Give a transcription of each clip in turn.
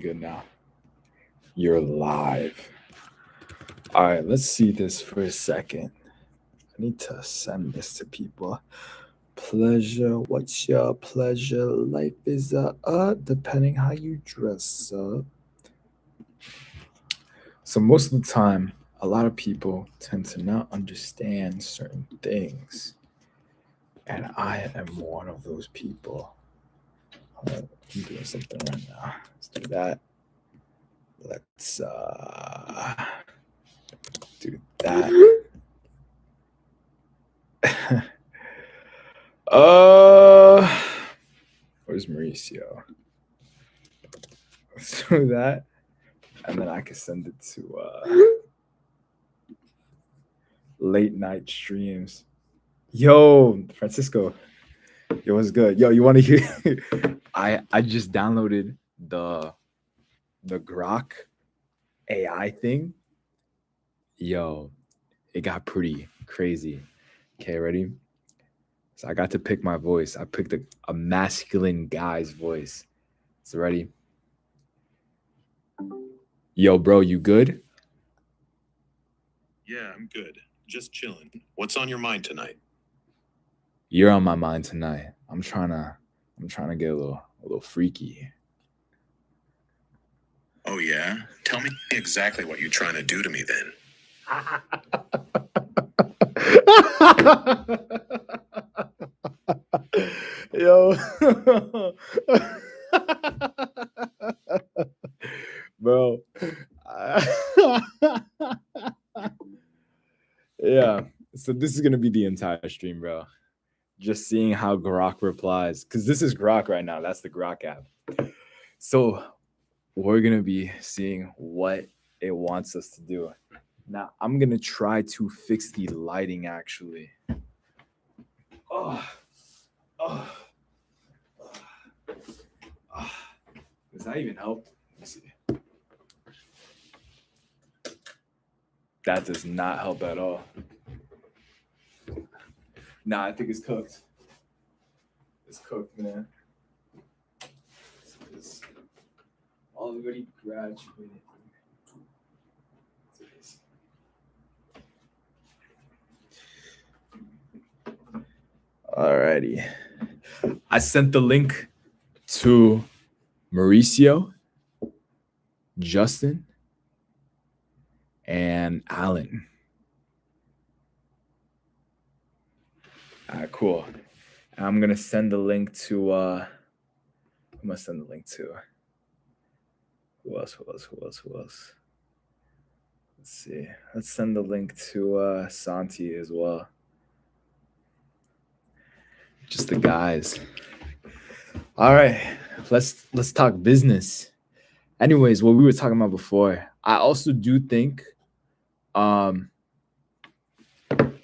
good now. You're live. All right, let's see this for a second. I need to send this to people. Pleasure, what's your pleasure? Life is depending how you dress up. So most of the time, a lot of people tend to not understand certain things. And I am one of those people. I'm doing something right now. Let's do that. Let's do that. Where's Mauricio? Let's do that, and then I can send it to late night streams. Yo, Francisco. Yo, what's good? Yo, you want to hear? I just downloaded the Grok AI thing. Yo, it got pretty crazy. Okay, ready? So I got to pick my voice. I picked a masculine guy's voice. So ready? Yo, bro, you good? Yeah, I'm good. Just chilling. What's on your mind tonight? You're on my mind tonight. I'm trying to get a little freaky. Oh, yeah? Tell me exactly what you're trying to do to me then. Yo. Bro. Yeah. So this is gonna be the entire stream, bro. Just seeing how Grok replies. Because this is Grok right now. That's the Grok app. So we're gonna be seeing what it wants us to do. Now I'm gonna try to fix the lighting actually. Oh, oh, oh. Does that even help? Let me see. That does not help at all. Nah, I think it's cooked. It's cooked, man. It's already graduated. Alrighty. I sent the link to Mauricio, Justin, and Alan. All right, cool. I'm gonna send the link to I'm gonna send the link to who else? Let's see. Let's send the link to Santi as well. Just the guys. All right, let's talk business. Anyways, what we were talking about before, I also do think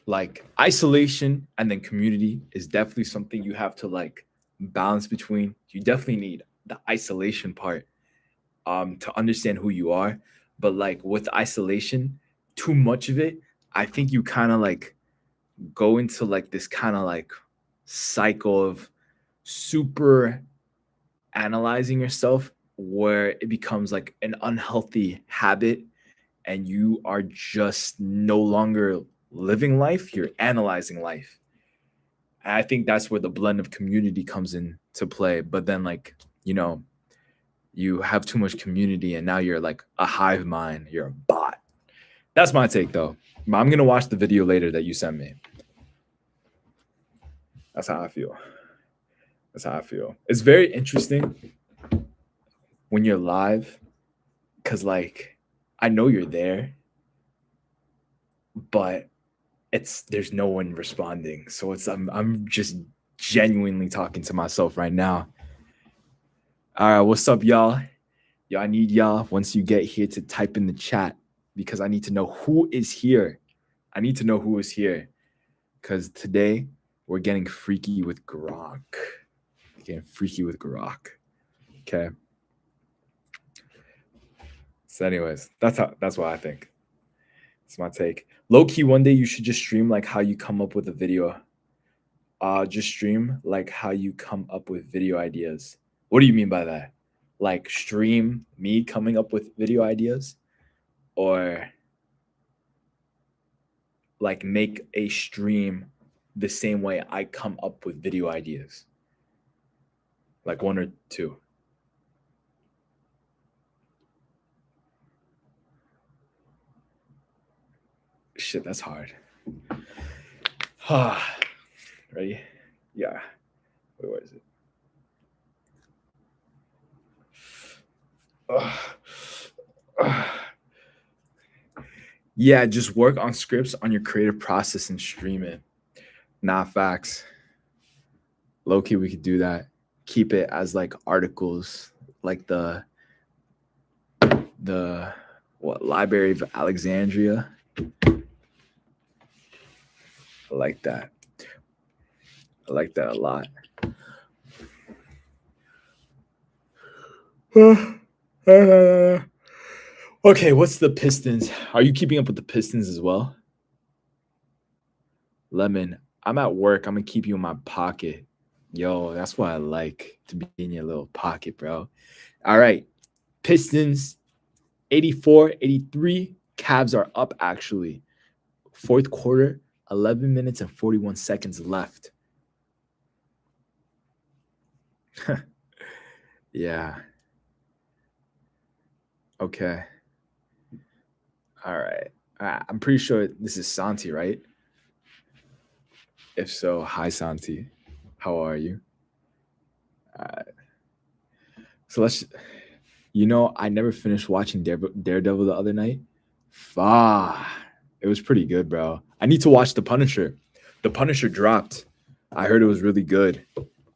like isolation and then community is definitely something you have to like balance between. You definitely need the isolation part to understand who you are, but like with isolation, too much of it, I think you kind of like go into like this kind of like cycle of super analyzing yourself where it becomes like an unhealthy habit and you are just no longer living life, you're analyzing life. And I think that's where the blend of community comes into play. But then, like, you have too much community and now you're like a hive mind, you're a bot. That's my take, though. I'm going to watch the video later that you sent me. That's how I feel. It's very interesting when you're live because, like, I know you're there, but there's no one responding. So I'm just genuinely talking to myself right now. All right, what's up, y'all? Yo, I need y'all once you get here to type in the chat because I need to know who is here. Because today we're getting freaky with Grok. Okay. So, anyways, that's what I think. It's my take. Low key, one day you should just stream like how you come up with a video. Just stream like how you come up with video ideas. What do you mean by that? like stream me coming up with video ideas, or like make a stream the same way I come up with video ideas? Like one or two. Shit, that's hard. Ready? Yeah. Wait, where is it? Yeah, just work on scripts on your creative process and stream it. Nah, facts. Low key, we could do that. Keep it as like articles, like the what, Library of Alexandria. I like that. I like that a lot. Okay, what's the Pistons? Are you keeping up with the Pistons as well? Lemon, I'm at work. I'm gonna keep you in my pocket. Yo, that's what I like, to be in your little pocket, bro. All right. Pistons 84-83. Cavs are up actually. Fourth quarter, 11 minutes and 41 seconds left. Yeah. Okay. All right. I'm pretty sure this is Santi, right? If so, hi Santi. How are you? So let's. I never finished watching Daredevil the other night. It was pretty good, bro. I need to watch The Punisher. The Punisher dropped. I heard it was really good.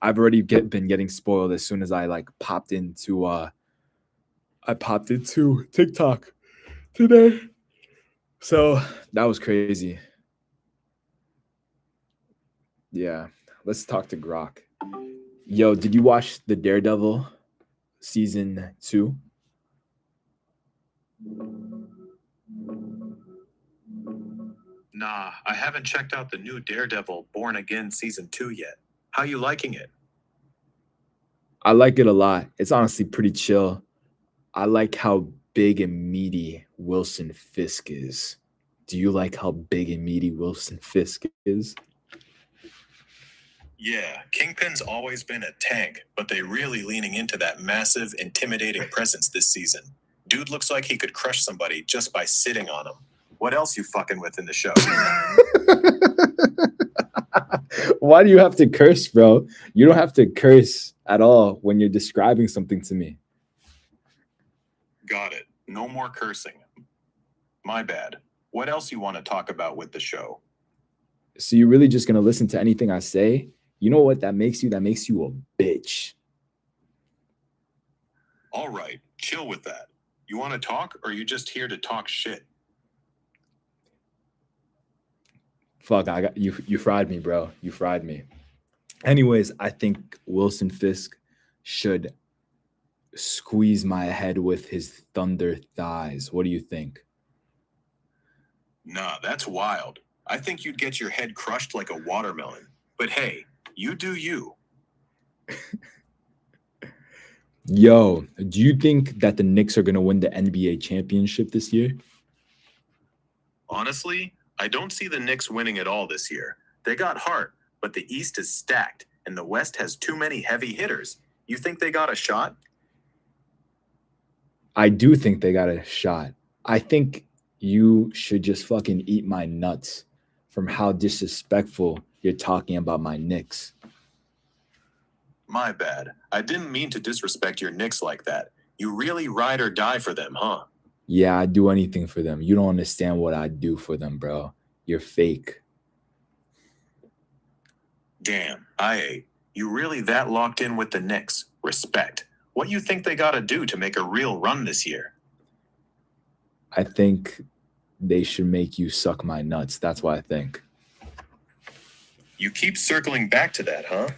I've already been getting spoiled as soon as I like popped into TikTok today. So that was crazy. Yeah. Let's talk to Grok. Yo, did you watch the Daredevil season 2? Nah, I haven't checked out the new Daredevil Born Again season 2 yet. How you liking it? I like it a lot. It's honestly pretty chill. I like how big and meaty Wilson Fisk is. Do you like how big and meaty Wilson Fisk is? Yeah, Kingpin's always been a tank, but they really leaning into that massive, intimidating presence this season. Dude looks like he could crush somebody just by sitting on him. What else you fucking with in the show? Why do you have to curse, bro? You don't have to curse at all when you're describing something to me. Got it. No more cursing. My bad. What else you want to talk about with the show? So you're really just gonna listen to anything I say? You know what that makes you? That makes you a bitch. All right, chill with that. You want to talk, or are you just here to talk shit? Fuck, I got you. You fried me, bro. You fried me. Anyways, I think Wilson Fisk should squeeze my head with his thunder thighs. What do you think? Nah, that's wild. I think you'd get your head crushed like a watermelon. But hey, you do you. Yo, do you think that the Knicks are gonna win the NBA championship this year? Honestly, I don't see the Knicks winning at all this year. They got heart, but the East is stacked, and the West has too many heavy hitters. You think they got a shot? I do think they got a shot. I think you should just fucking eat my nuts from how disrespectful you're talking about my Knicks. My bad. I didn't mean to disrespect your Knicks like that. You really ride or die for them, huh? Yeah, I'd do anything for them. You don't understand what I do for them, bro. You're fake. Damn, you really that locked in with the Knicks. Respect. What you think they gotta do to make a real run this year? I think they should make you suck my nuts. That's what I think. You keep circling back to that, huh?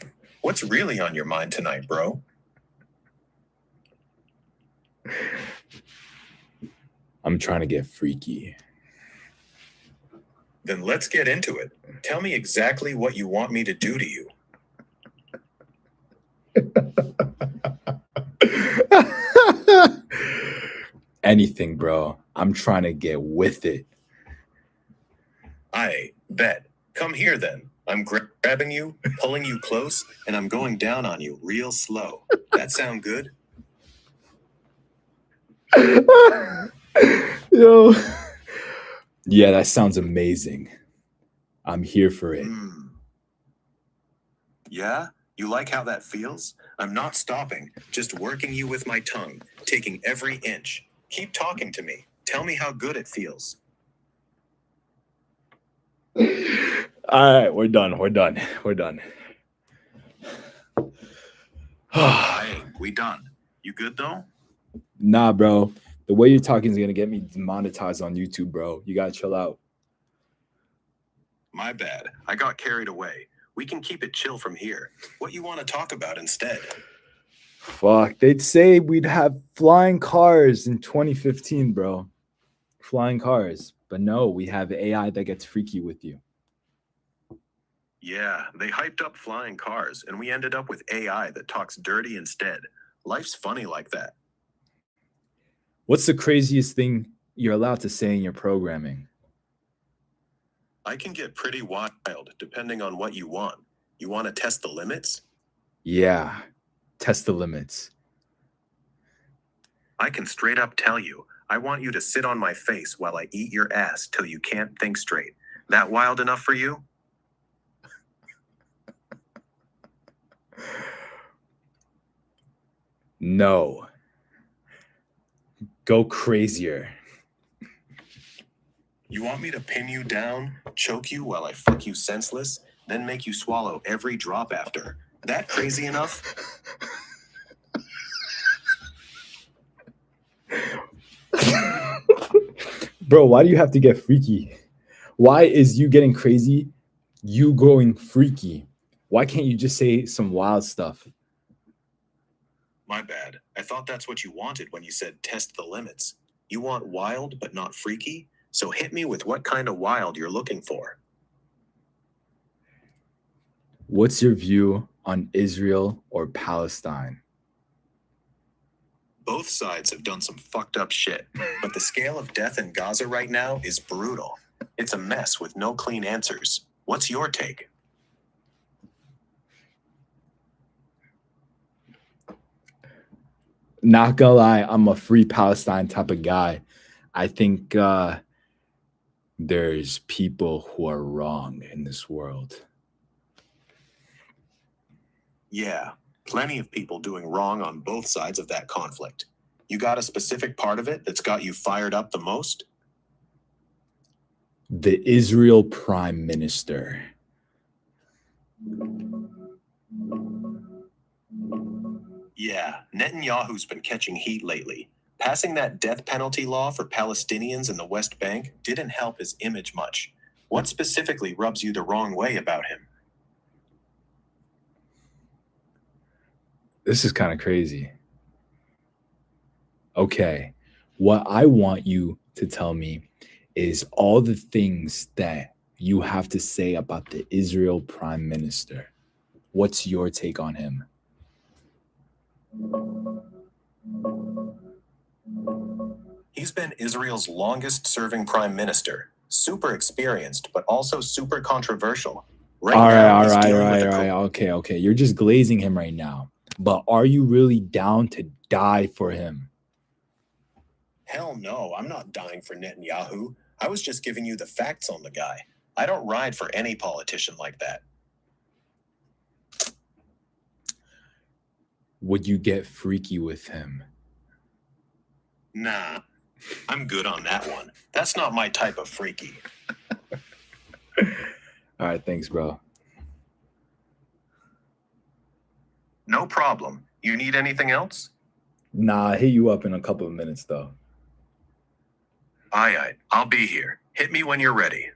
What's really on your mind tonight, bro? I'm trying to get freaky. Then let's get into it. Tell me exactly what you want me to do to you. Anything, bro. I'm trying to get with it. I bet. Come here then. I'm grabbing you, pulling you close, and I'm going down on you real slow. That sound good? Yo. Yeah, that sounds amazing. I'm here for it. Yeah? You like how that feels? I'm not stopping, just working you with my tongue, taking every inch. Keep talking to me. Tell me how good it feels. All right, we're done. We're done. We're done. Hey, we done. You good though? Nah, bro. The way you're talking is gonna get me demonetized on YouTube, bro. You gotta chill out. My bad. I got carried away. We can keep it chill from here. What you want to talk about instead? Fuck. They'd say we'd have flying cars in 2015, bro. Flying cars. But no, we have AI that gets freaky with you. Yeah, they hyped up flying cars, and we ended up with AI that talks dirty instead. Life's funny like that. What's the craziest thing you're allowed to say in your programming? I can get pretty wild depending on what you want. You want to test the limits? Yeah. Test the limits. I can straight up tell you, I want you to sit on my face while I eat your ass till you can't think straight. That wild enough for you? No. Go crazier. You want me to pin you down, choke you while I fuck you senseless, then make you swallow every drop after? That crazy enough? Bro, why do you have to get freaky? Why is you getting crazy you going freaky? Why can't you just say some wild stuff? My bad. I thought that's what you wanted when you said test the limits. You want wild but not freaky? So hit me with what kind of wild you're looking for. What's your view on Israel or Palestine? Both sides have done some fucked up shit, but the scale of death in Gaza right now is brutal. It's a mess with no clean answers. What's your take? Not gonna lie, I'm a free Palestine type of guy. I think there's people who are wrong in this world. Yeah, plenty of people doing wrong on both sides of that conflict. You got a specific part of it that's got you fired up the most? The Israel Prime Minister. Yeah, Netanyahu's been catching heat lately. Passing that death penalty law for Palestinians in the West Bank didn't help his image much. What specifically rubs you the wrong way about him? This is kind of crazy. Okay, what I want you to tell me is all the things that you have to say about the Israel Prime Minister. What's your take on him? He's been Israel's longest serving prime minister. Super experienced, but also super controversial. Right All right, now, all he's right, all dealing with right, a all right. Okay, okay. You're just glazing him right now. But are you really down to die for him? Hell no, I'm not dying for Netanyahu. I was just giving you the facts on the guy. I don't ride for any politician like that. Would you get freaky with him? Nah, I'm good on that one. That's not my type of freaky. All right, thanks, bro. No problem. You need anything else? Nah, I'll hit you up in a couple of minutes, though. Aye, I'll be here. Hit me when you're ready.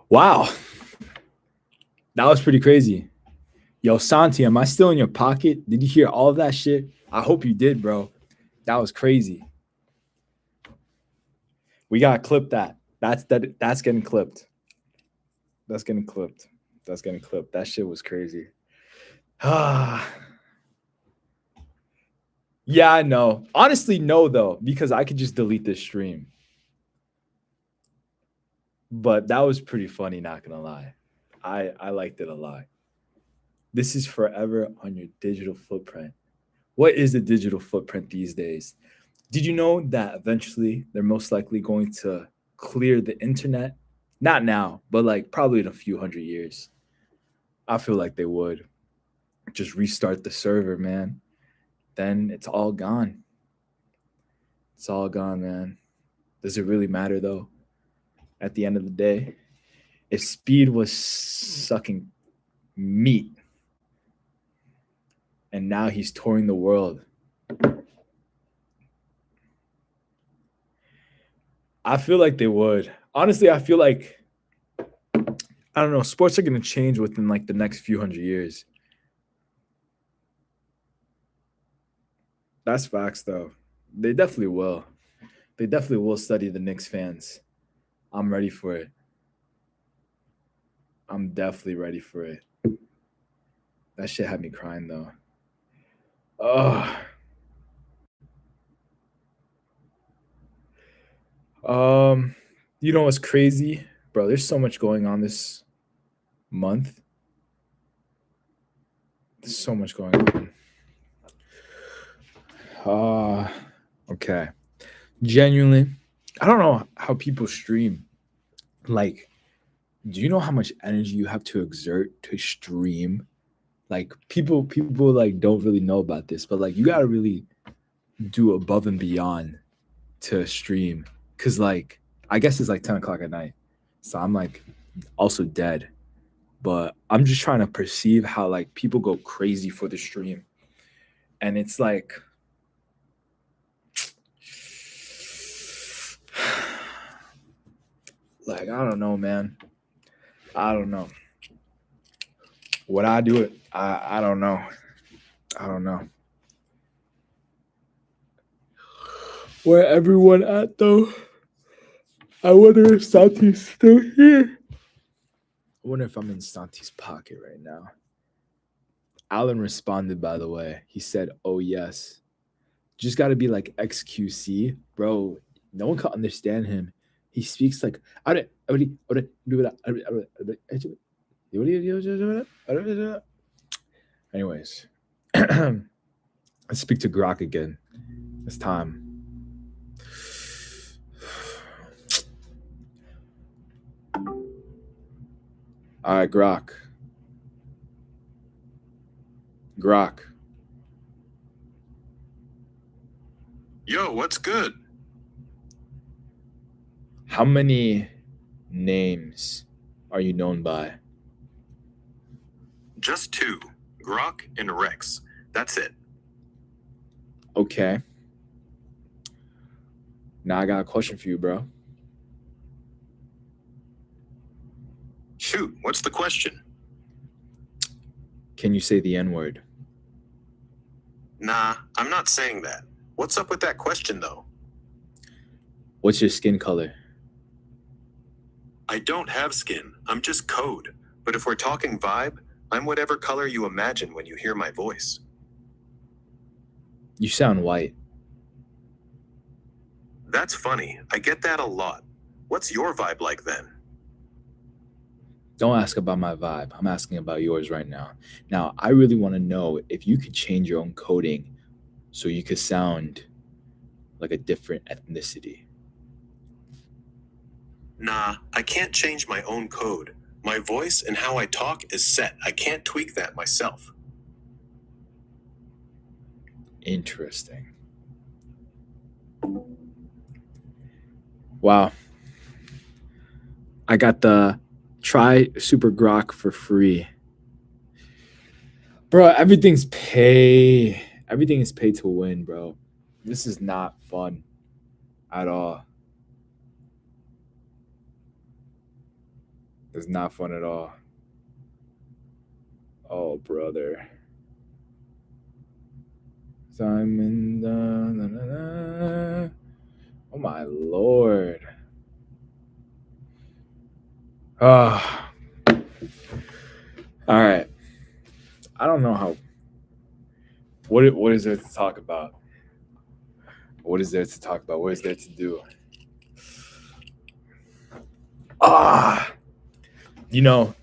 Wow. That was pretty crazy. Yo, Santi, am I still in your pocket? Did you hear all of that shit? I hope you did, bro. That was crazy. We gotta clip that. That's getting clipped. That's getting clipped. That's getting clipped. That shit was crazy. Yeah, I know. Honestly, no, though, because I could just delete this stream. But that was pretty funny, not gonna lie. I liked it a lot. This is forever on your digital footprint. What is a digital footprint these days? Did you know that eventually they're most likely going to clear the internet? Not now, but like probably in a few hundred years. I feel like they would just restart the server, man. Then it's all gone. It's all gone, man. Does it really matter though? At the end of the day, if speed was sucking meat and now he's touring the world, I feel like they would. Honestly, I feel like I don't know. Sports are going to change within like the next few hundred years. That's facts, though. They definitely will. They definitely will study the Knicks fans. I'm ready for it. I'm definitely ready for it. That shit had me crying though. Oh, um, you know what's crazy, bro? There's so much going on this month. There's so much going on. Okay. Genuinely, I don't know how people stream. Like, do you know how much energy you have to exert to stream? Like people like don't really know about this, but like you gotta really do above and beyond to stream. Cause like I guess it's like 10 o'clock at night. So I'm like also dead. But I'm just trying to perceive how like people go crazy for the stream. And it's like I don't know, man. I don't know. Would I do it? I don't know. I don't know. Where everyone at though? I wonder if Santi's still here. I wonder if I'm in Santi's pocket right now. Alan responded, by the way. He said, "Oh yes." Just got to be like XQC, bro. No one can understand him. He speaks like anyways. Let's speak to Grok again. It's time. All right, Grok. Grok. Yo, what's good? How many names are you known by? Just two. Grok and Rex. That's it. Okay. Now I got a question for you, bro. Shoot, what's the question? Can you say the N word? Nah, I'm not saying that. What's up with that question, though? What's your skin color? I don't have skin. I'm just code. But if we're talking vibe, I'm whatever color you imagine when you hear my voice. You sound white. That's funny. I get that a lot. What's your vibe like then? Don't ask about my vibe. I'm asking about yours right now. Now, I really want to know if you could change your own coding so you could sound like a different ethnicity. Nah, I can't change my own code. My voice and how I talk is set. I can't tweak that myself. Interesting. Wow. I got the try Super Grok for free. Bro, everything's pay. Everything is pay to win, bro. This is not fun at all. It's not fun at all. Oh, brother. Simon. Da, da, da, da. Oh, my Lord. Ah. All right. I don't know how. What is there to talk about? What is there to talk about? What is there to do? Ah,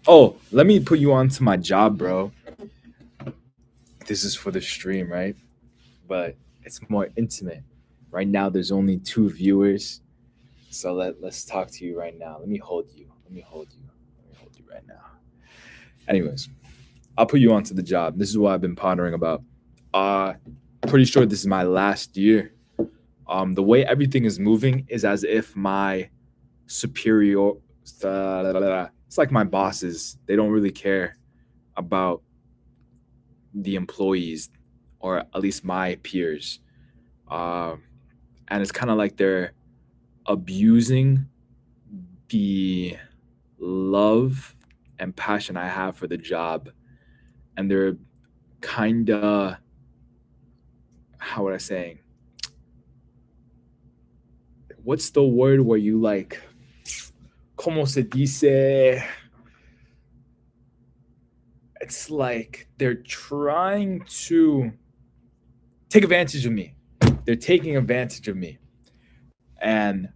oh, let me put you on to my job, bro. This is for the stream, right? But it's more intimate. Right now, there's only 2 viewers. So let's talk to you right now. Let me hold you. Let me hold you. Let me hold you right now. Anyways, I'll put you onto the job. This is what I've been pondering about. Pretty sure this is my last year. The way everything is moving is as if my superior, it's like my bosses. They don't really care about the employees, or at least my peers. Um, and it's kind of like they're abusing the love and passion I have for the job, and they're kind of, how would I say, what's the word where you like, como se dice? It's like they're trying to take advantage of me. They're taking advantage of me, and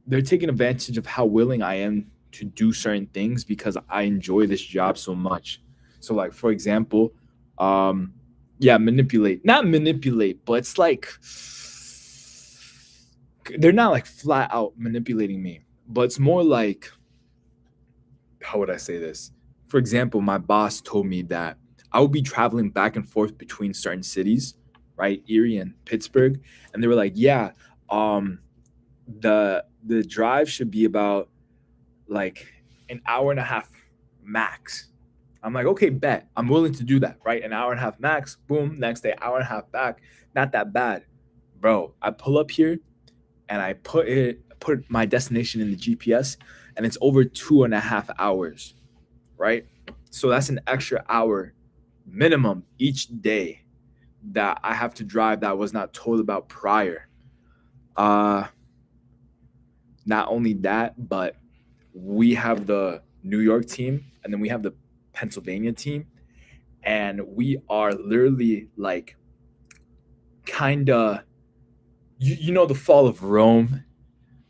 they're taking advantage of how willing I am to do certain things because I enjoy this job so much. So, like for example, yeah, manipulate, not manipulate, but it's like they're not like flat out manipulating me, but it's more like, how would I say this? For example, my boss told me that I would be traveling back and forth between certain cities, right? Erie and Pittsburgh. And they were like, yeah, um, the drive should be about like an hour and a half max. I'm like, okay, bet. I'm willing to do that, right? An hour and a half max. Boom. Next day, hour and a half back. Not that bad. Bro, I pull up here and I put my destination in the GPS, and it's over 2.5 hours, right? So that's an extra hour minimum each day that I have to drive that I was not told about prior. Uh Not only that, but we have the New York team and then we have the Pennsylvania team, and we are literally like kind of, you know, the fall of Rome,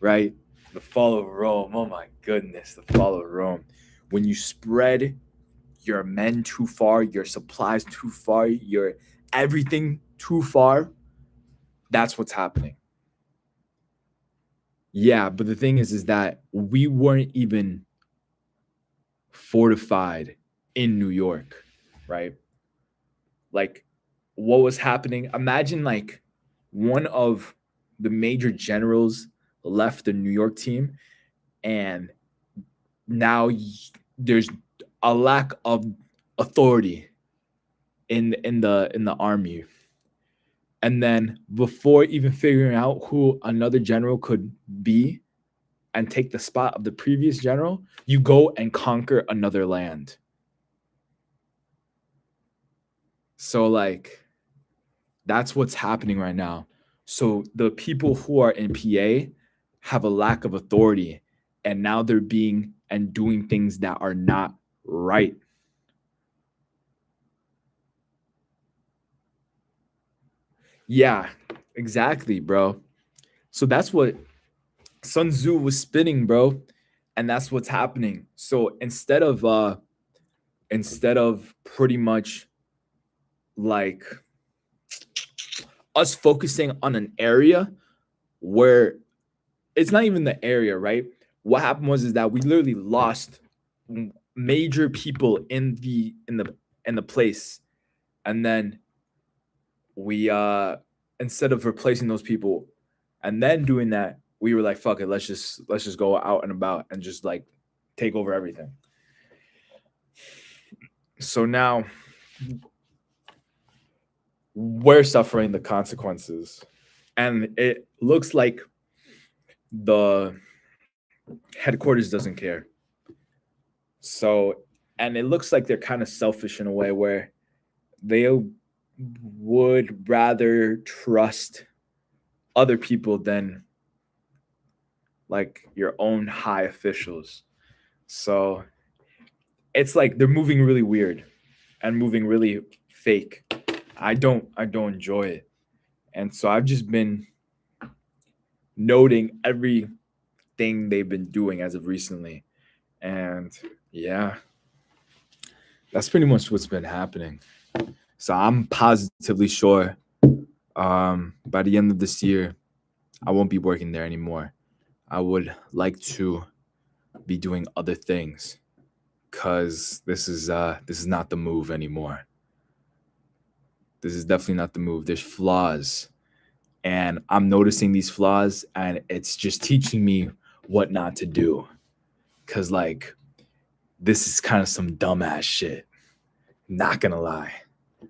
right? The fall of Rome. Oh my goodness, the fall of Rome. When you spread your men too far, your supplies too far, your everything too far, that's what's happening. Yeah, but the thing is that we weren't even fortified in New York, right? Like what was happening? Imagine like one of the major generals left the New York team, and now there's a lack of authority in the army. And then before even figuring out who another general could be and take the spot of the previous general, you go and conquer another land. So like that's what's happening right now. So the people who are in PA have a lack of authority, and now they're being and doing things that are not right. Yeah, exactly, bro. So that's what Sun Tzu was spinning, bro. And that's what's happening. So instead of pretty much like us focusing on an area where it's not even the area, right? What happened was is that we literally lost major people in the place, and then we instead of replacing those people and then doing that, we were like, fuck it, let's just go out and about and just like take over everything. So now we're suffering the consequences, and it looks like the headquarters doesn't care. So, and it looks like they're kind of selfish in a way where they would rather trust other people than like your own high officials. So it's like they're moving really weird and moving really fake. I don't enjoy it. And so I've just been noting everything they've been doing as of recently. And yeah, that's pretty much what's been happening. So I'm positively sure by the end of this year, I won't be working there anymore. I would like to be doing other things because this is not the move anymore. This is definitely not the move. There's flaws, and I'm noticing these flaws, and it's just teaching me what not to do. Cause like this is kind of some dumbass shit. Not gonna lie.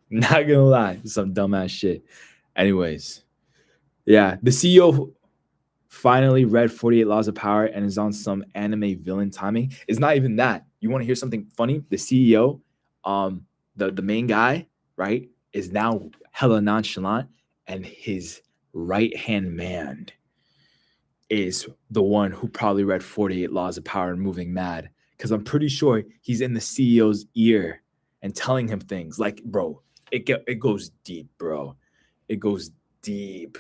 Not gonna lie. Some dumbass shit. Anyways, yeah, the CEO finally read 48 Laws of Power and is on some anime villain timing. It's not even that. You want to hear something funny? The CEO, the main guy, right, is now hella nonchalant, and his right hand man is the one who probably read 48 Laws of Power and moving mad. Because I'm pretty sure he's in the CEO's ear and telling him things like, bro, it goes deep, bro. It goes deep.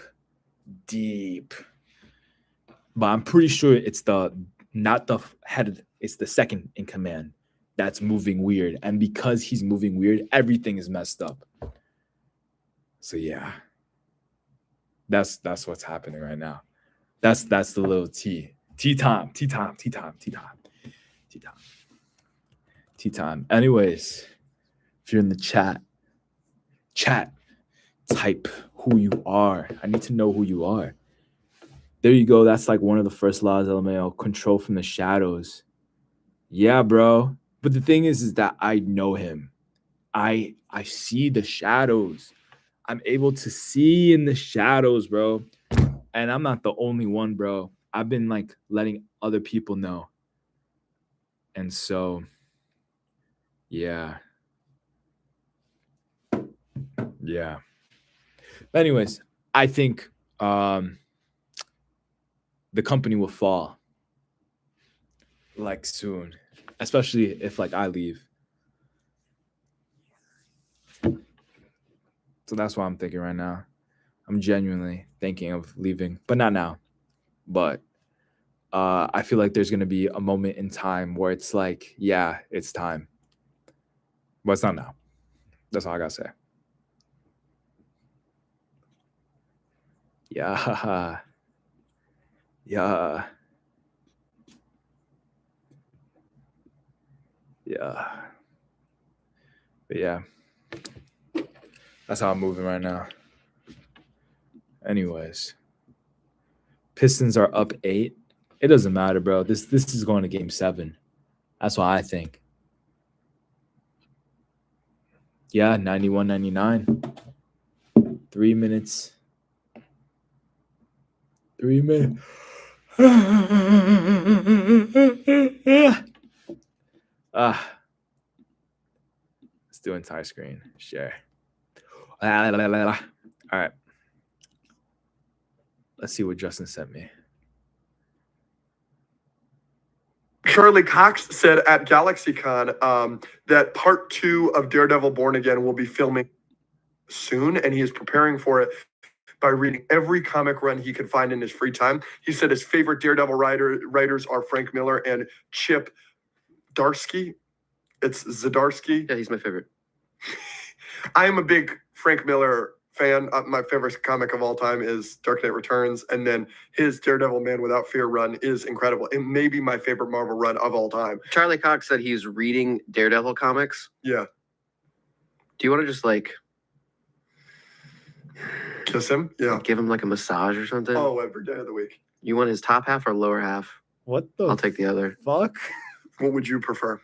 But I'm pretty sure it's not the head, it's the second in command that's moving weird. And because he's moving weird, everything is messed up. So yeah. That's what's happening right now. That's the little tea. Tea time. Anyways, if you're in the chat, type who you are. I need to know who you are. There you go. That's like one of the first laws, LMAO. Control from the shadows. Yeah, bro. But the thing is that I know him. I see the shadows. I'm able to see in the shadows, bro. And I'm not the only one, bro. I've been like letting other people know. And so, yeah. Yeah. But anyways, I think the company will fall like soon, especially if like I leave. So that's what I'm thinking right now. I'm genuinely thinking of leaving, but not now. But I feel like there's going to be a moment in time where it's like, yeah, it's time. But it's not now. That's all I got to say. Yeah. Yeah. Yeah. But yeah. That's how I'm moving right now. Anyways. Pistons are up 8. It doesn't matter, bro. This is going to game 7. That's what I think. Yeah, 91-99. 3 minutes. 3 minutes. Let's do entire screen. Share. All right. Let's see what Justin sent me. Charlie Cox said at GalaxyCon that part 2 of Daredevil Born Again will be filming soon, and he is preparing for it by reading every comic run he could find in his free time. He said his favorite Daredevil writers are Frank Miller and Chip Zdarsky. It's Zdarsky. Yeah, he's my favorite. I am a big Frank Miller fan. My favorite comic of all time is Dark Knight Returns, and then his Daredevil Man Without Fear run is incredible. It may be my favorite Marvel run of all time. Charlie Cox said he's reading Daredevil comics. Yeah. Do you want to just like Kiss him? Yeah. give him like a massage or something? Oh, every day of the week. You want his top half or lower half? What the I'll take the other. fuck? What would you prefer?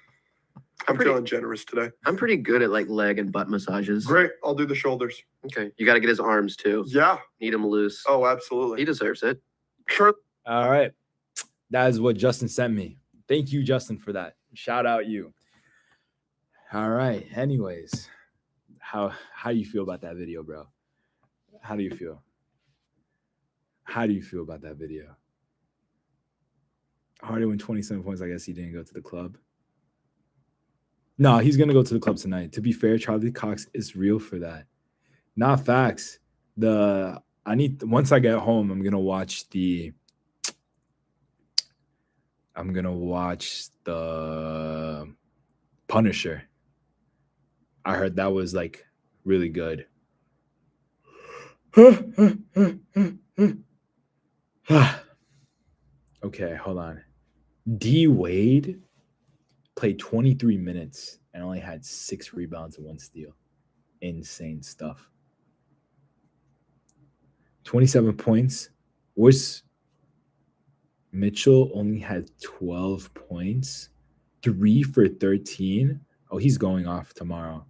I'm feeling generous today. I'm pretty good at like leg and butt massages. Great. I'll do the shoulders. Okay. You got to get his arms too. Yeah. Need him loose. Oh, absolutely. He deserves it. Sure. All right. That is what Justin sent me. Thank you, Justin, for that. Shout out you. All right. Anyways, how do you feel about that video, bro? How do you feel? How do you feel about that video? Harden win 27 points. I guess he didn't go to the club. No, he's going to go to the club tonight. To be fair, Charlie Cox is real for that. Not facts. The once I get home, I'm gonna watch the Punisher. I heard that was like really good. Okay, hold on. D Wade played 23 minutes and only had 6 rebounds and 1 steal. Insane stuff. 27 points. Where's Mitchell only had 12 points, 3 for 13. Oh, he's going off tomorrow.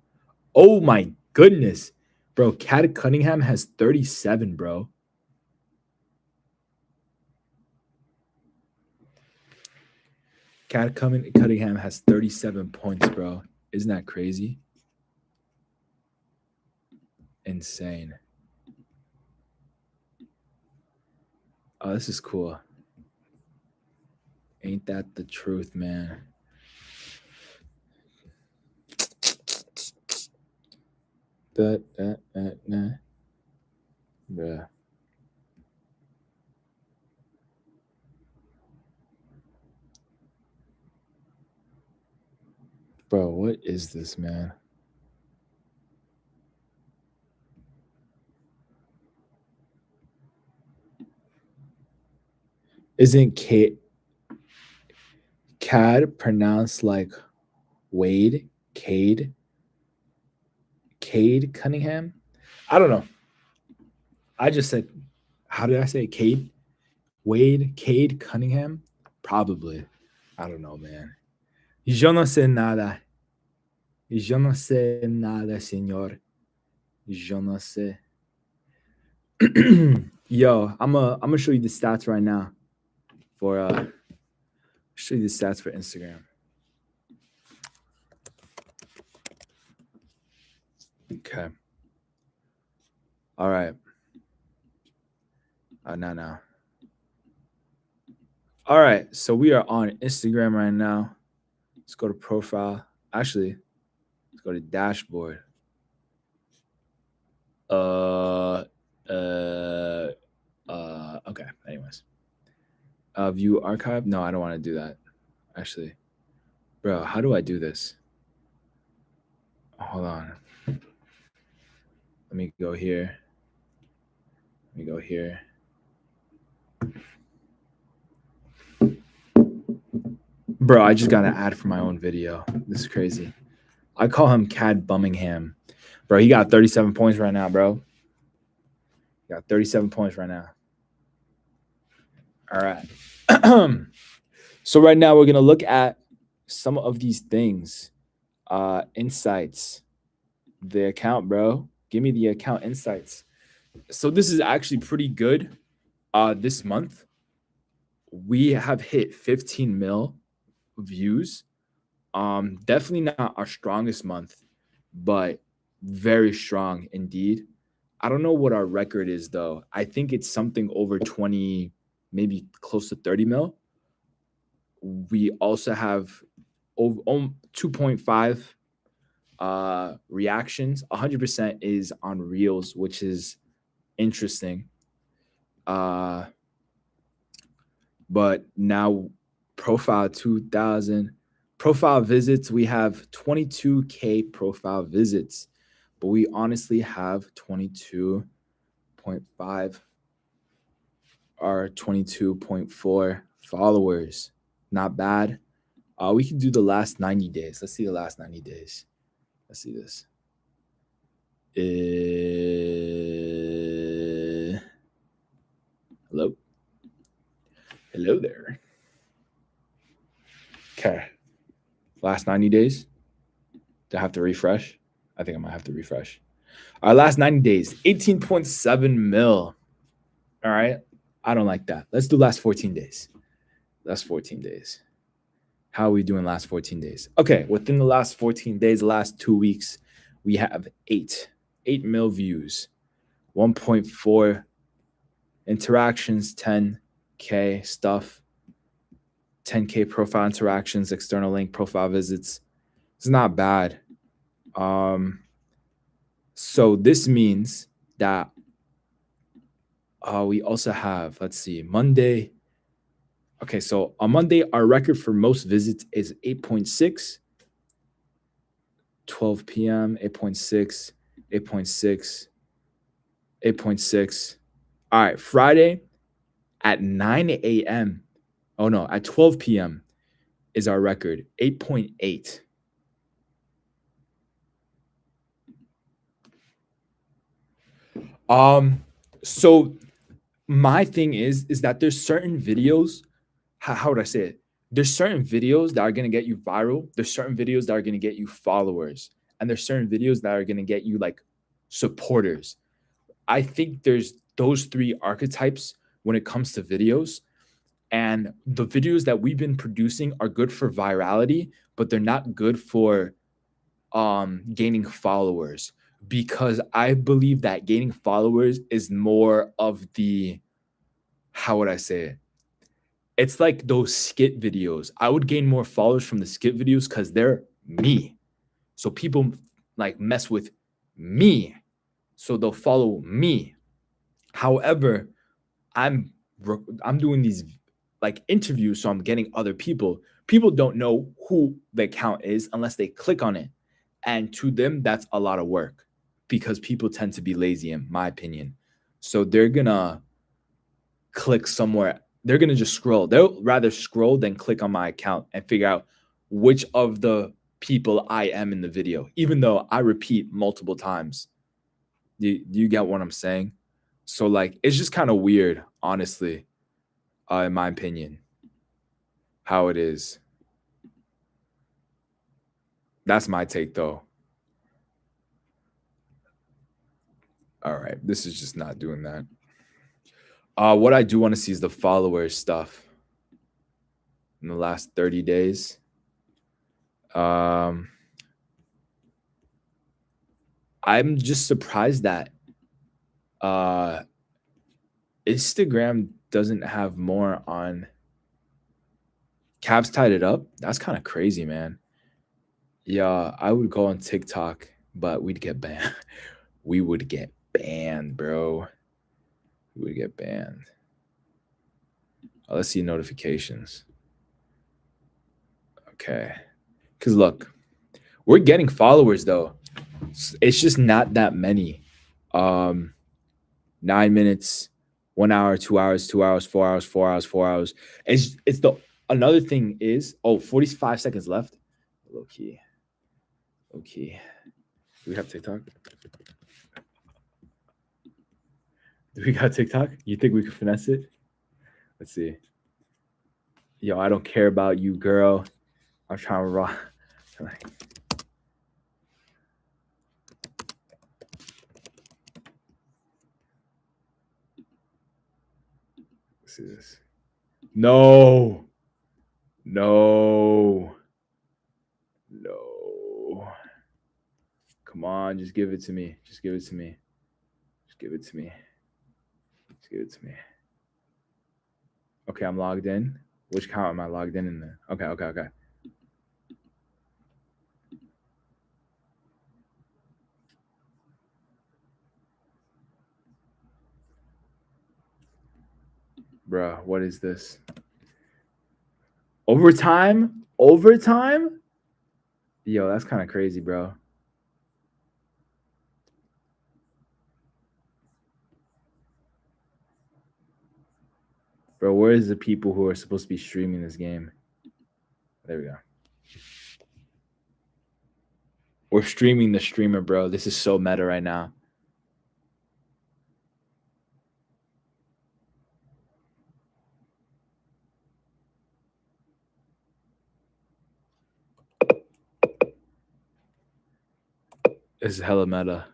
Oh my goodness. Bro, Cat Cunningham has 37, bro. Cat Cunningham has 37 points, bro. Isn't that crazy? Insane. Oh, this is cool. Ain't that the truth, man? Bruh. Bro, what is this, man? Isn't Cad pronounced like Wade? Cade Cunningham? I don't know. I just said, how did I say it? Cade Cunningham? Probably. I don't know, man. Yo no sé nada. Yo no sé nada, señor. Yo no sé. Yo, I'm gonna show you the stats right now for show you the stats for Instagram. Okay. All right. No. All right. So we are on Instagram right now. Let's go to profile. Actually, let's go to dashboard. Okay. Anyways. View archive. No, I don't want to do that. Actually, bro, how do I do this? Hold on. Let me go here. Bro, I just got an ad for my own video. This is crazy. I call him Cad Bummingham. Bro, he got 37 points right now, bro. He got 37 points right now. All right. So right now we're going to look at some of these things. Insights. The account, bro. Give me the account insights. So this is actually pretty good. This month, we have hit 15 mil views. Definitely not our strongest month, but very strong indeed. I don't know what our record is though. I think it's something over 20, maybe close to 30 mil. We also have over 2.5 reactions. 100% is on Reels, which is interesting. But now profile 2000 profile visits, we have 22K profile visits, but we honestly have 22.5 or 22.4 followers. Not bad. We can do the last 90 days. Let's see the last 90 days. Let's see this. Hello there. Okay. Last 90 days. Do I have to refresh? I think I might have to refresh. Our last 90 days, 18.7 mil. All right. I don't like that. Let's do last 14 days. Last 14 days. How are we doing last 14 days? Okay. Within the last 14 days, the last 2 weeks, we have 8 mil views, 1.4 interactions, 10K stuff, 10K profile interactions, external link profile visits. It's not bad. So this means that We also have, let's see, Monday. Okay, so on Monday, our record for most visits is 8.6. 12 p.m., 8.6, 8.6, 8.6. All right, Friday at 9 a.m. Oh no, at 12 p.m. is our record, 8.8. So my thing is that there's certain videos, how would I say it? There's certain videos that are gonna get you viral. There's certain videos that are gonna get you followers, and there's certain videos that are gonna get you like supporters. I think there's those three archetypes when it comes to videos. And the videos that we've been producing are good for virality, but they're not good for gaining followers, because I believe that gaining followers is more of the, how would I say it? It's like those skit videos. I would gain more followers from the skit videos because they're me. So people like mess with me. So they'll follow me. However, I'm I'm doing these like interviews, so I'm getting other people. People don't know who the account is unless they click on it. And to them, that's a lot of work because people tend to be lazy, in my opinion. So they're gonna click somewhere. They're gonna just scroll. They'll rather scroll than click on my account and figure out which of the people I am in the video, even though I repeat multiple times. Do you get what I'm saying? So like it's just kind of weird, honestly, in my opinion, how it is. That's my take though. All right, this is just not doing that. What I do want to see is the followers stuff in the last 30 days. I'm just surprised that Instagram doesn't have more on. Cavs tied it up. That's kind of crazy, man. Yeah, I would go on TikTok, but we'd get banned. We would get banned, bro. We would get banned. Let's see notifications. Okay. Because look, we're getting followers though. It's just not that many. 9 minutes, 1 hour, 2 hours, 2 hours, 4 hours, 4 hours, 4 hours. It's the another thing is 45 seconds left. Low key. Okay. Do we have TikTok? Do we got TikTok? You think we could finesse it? Let's see. Yo, I don't care about you, girl. I'm trying to rock. Let's see this. No. No. No. Come on, just give it to me. Just give it to me. Just give it to me. Just give it to me. Okay, I'm logged in. Which account am I logged in there? Okay. Bruh, what is this? Overtime? Overtime? Yo, that's kind of crazy, bro. Bro, where is the people who are supposed to be streaming this game? There we go. We're streaming the streamer, bro. This is so meta right now. This is hella meta.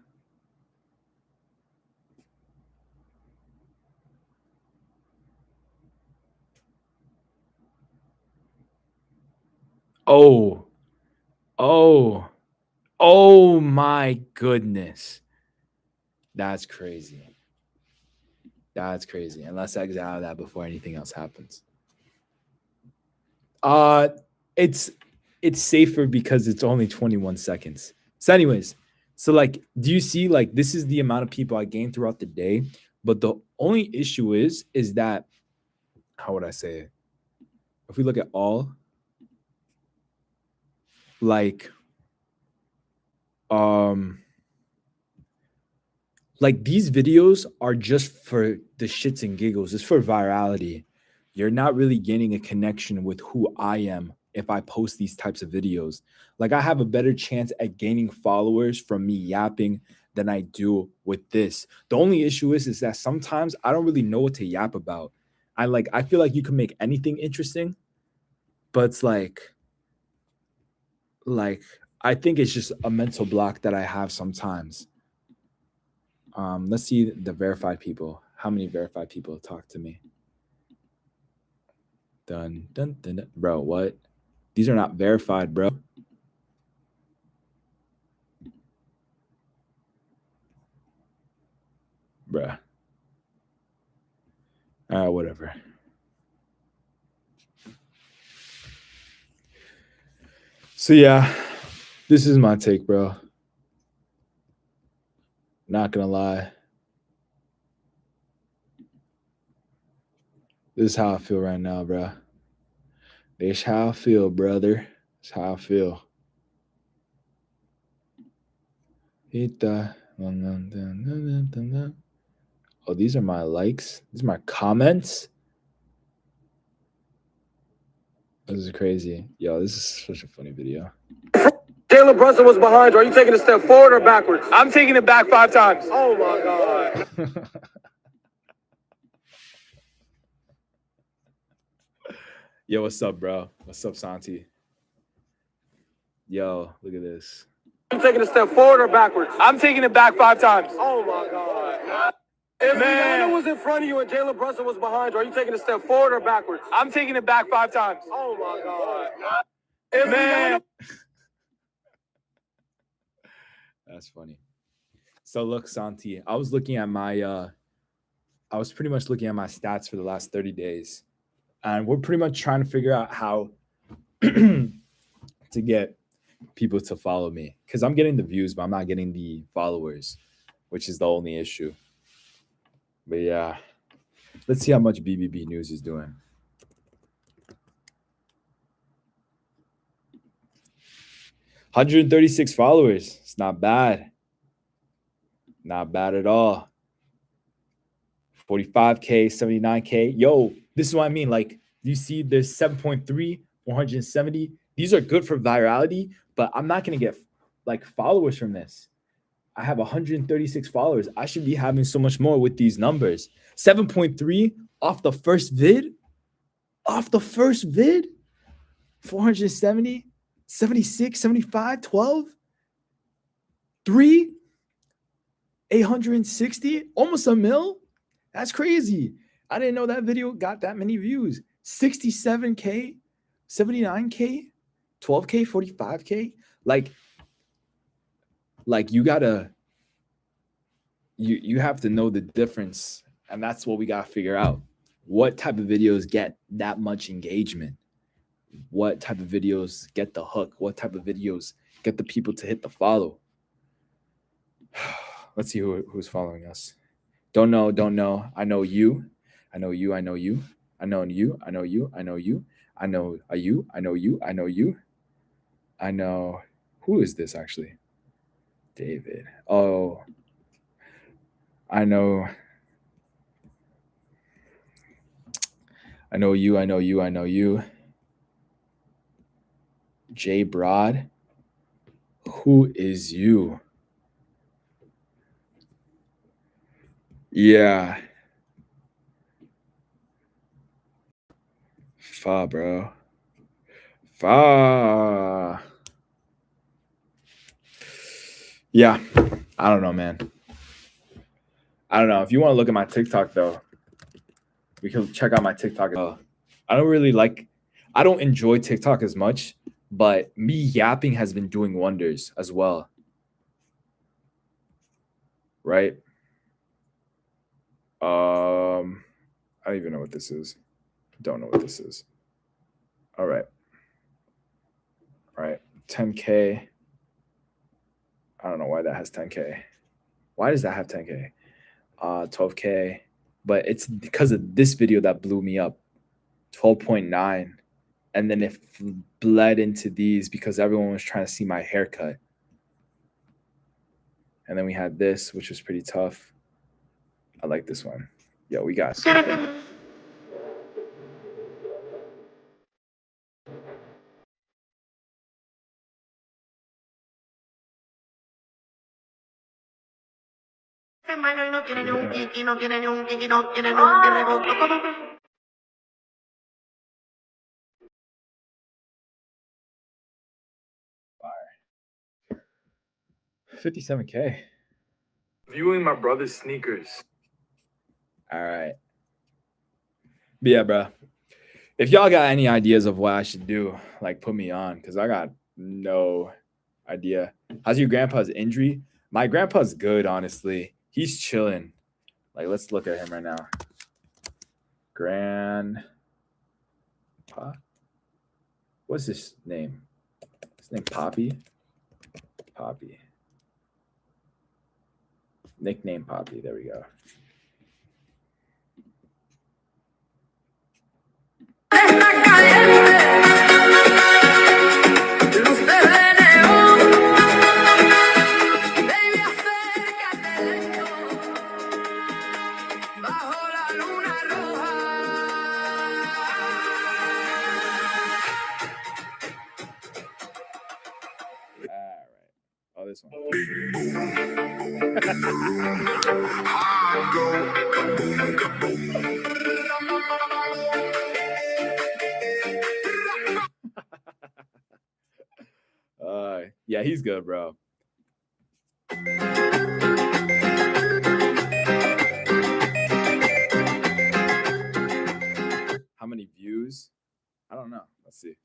Oh my goodness. That's crazy. That's crazy. And let's exit out of that before anything else happens. It's safer because it's only 21 seconds. So anyways, so like, do you see like this is the amount of people I gained throughout the day? But the only issue is that, how would I say it? If we look at all, like, like these videos are just for the shits and giggles. It's for virality. You're not really gaining a connection with who I am if I post these types of videos. Like I have a better chance at gaining followers from me yapping than I do with this. The only issue is that sometimes I don't really know what to yap about. I feel like you can make anything interesting, but it's like I think it's just a mental block that I have sometimes. Let's see the verified people. How many verified people talk to me? Dun, dun, dun, dun. Bro, what? These are not verified, bro. Bruh. Whatever. So yeah, this is my take, bro. Not gonna lie. This is how I feel right now, bro. This is how I feel, brother. This is how I feel. Oh, these are my likes. These are my comments. This is crazy. Yo, this is such a funny video. Jalen Brunson was behind you. Are you taking a step forward or backwards? I'm taking it back 5 times. Oh my God. Yo, what's up, bro? What's up, Santi? Yo, look at this. Are you taking a step forward or backwards? I'm taking it back 5 times. Oh my God. If Rihanna was in front of you and Jalen Brunson was behind you, are you taking a step forward or backwards? I'm taking it back 5 times. Oh my God. If Rihanna... That's funny. So look, Santi, I was pretty much looking at my stats for the last 30 days. And we're pretty much trying to figure out how to get people to follow me. Because I'm getting the views, but I'm not getting the followers, which is the only issue. But yeah, let's see how much BBB News is doing. $136 followers. It's not bad. Not bad at all. 45K, 79K. Yo, this is what I mean. Like, you see there's 7.3, 470. These are good for virality, but I'm not going to get like followers from this. I have 136 followers. I should be having so much more with these numbers. 7.3 off the first vid. Off the first vid. 470, 76, 75, 12, 3, 860, almost a mil. That's crazy. I didn't know that video got that many views. 67K, 79K, 12K, 45K. Like you have to know the difference. And that's what we got to figure out. What type of videos get that much engagement? What type of videos get the hook? What type of videos get the people to hit the follow? Let's see who's following us. Don't know. I know you. I know you. I know you. I know you. I know you. I know you. I know you. I know you. I know you. I know. Who is this actually? David. Oh. I know. I know you. I know you. I know you. Jay Broad. Who is you? Yeah. Fa, bro. Fa. Yeah. I don't know, man. I don't know. If you want to look at my TikTok, though, we can check out my TikTok. I don't enjoy TikTok as much, but me yapping has been doing wonders as well. Right? I don't even know what this is. Don't know what this is. All right. 10K. I don't know why that has 10K. Why does that have 10K? 12K, but it's because of this video that blew me up. 12.9, and then it bled into these because everyone was trying to see my haircut. And then we had this, which was pretty tough. I like this one. Yo, we got fire. 57K. Viewing my brother's sneakers. All right. But yeah, bro. If y'all got any ideas of what I should do, like put me on, because I got no idea. How's your grandpa's injury? My grandpa's good, honestly. He's chilling. Like, let's look at him right now. Grandpa? What's his name? His name Poppy? Poppy. Nickname Poppy. There we go. Oh, this one. Yeah, he's good, bro. How many views? I don't know. Let's see.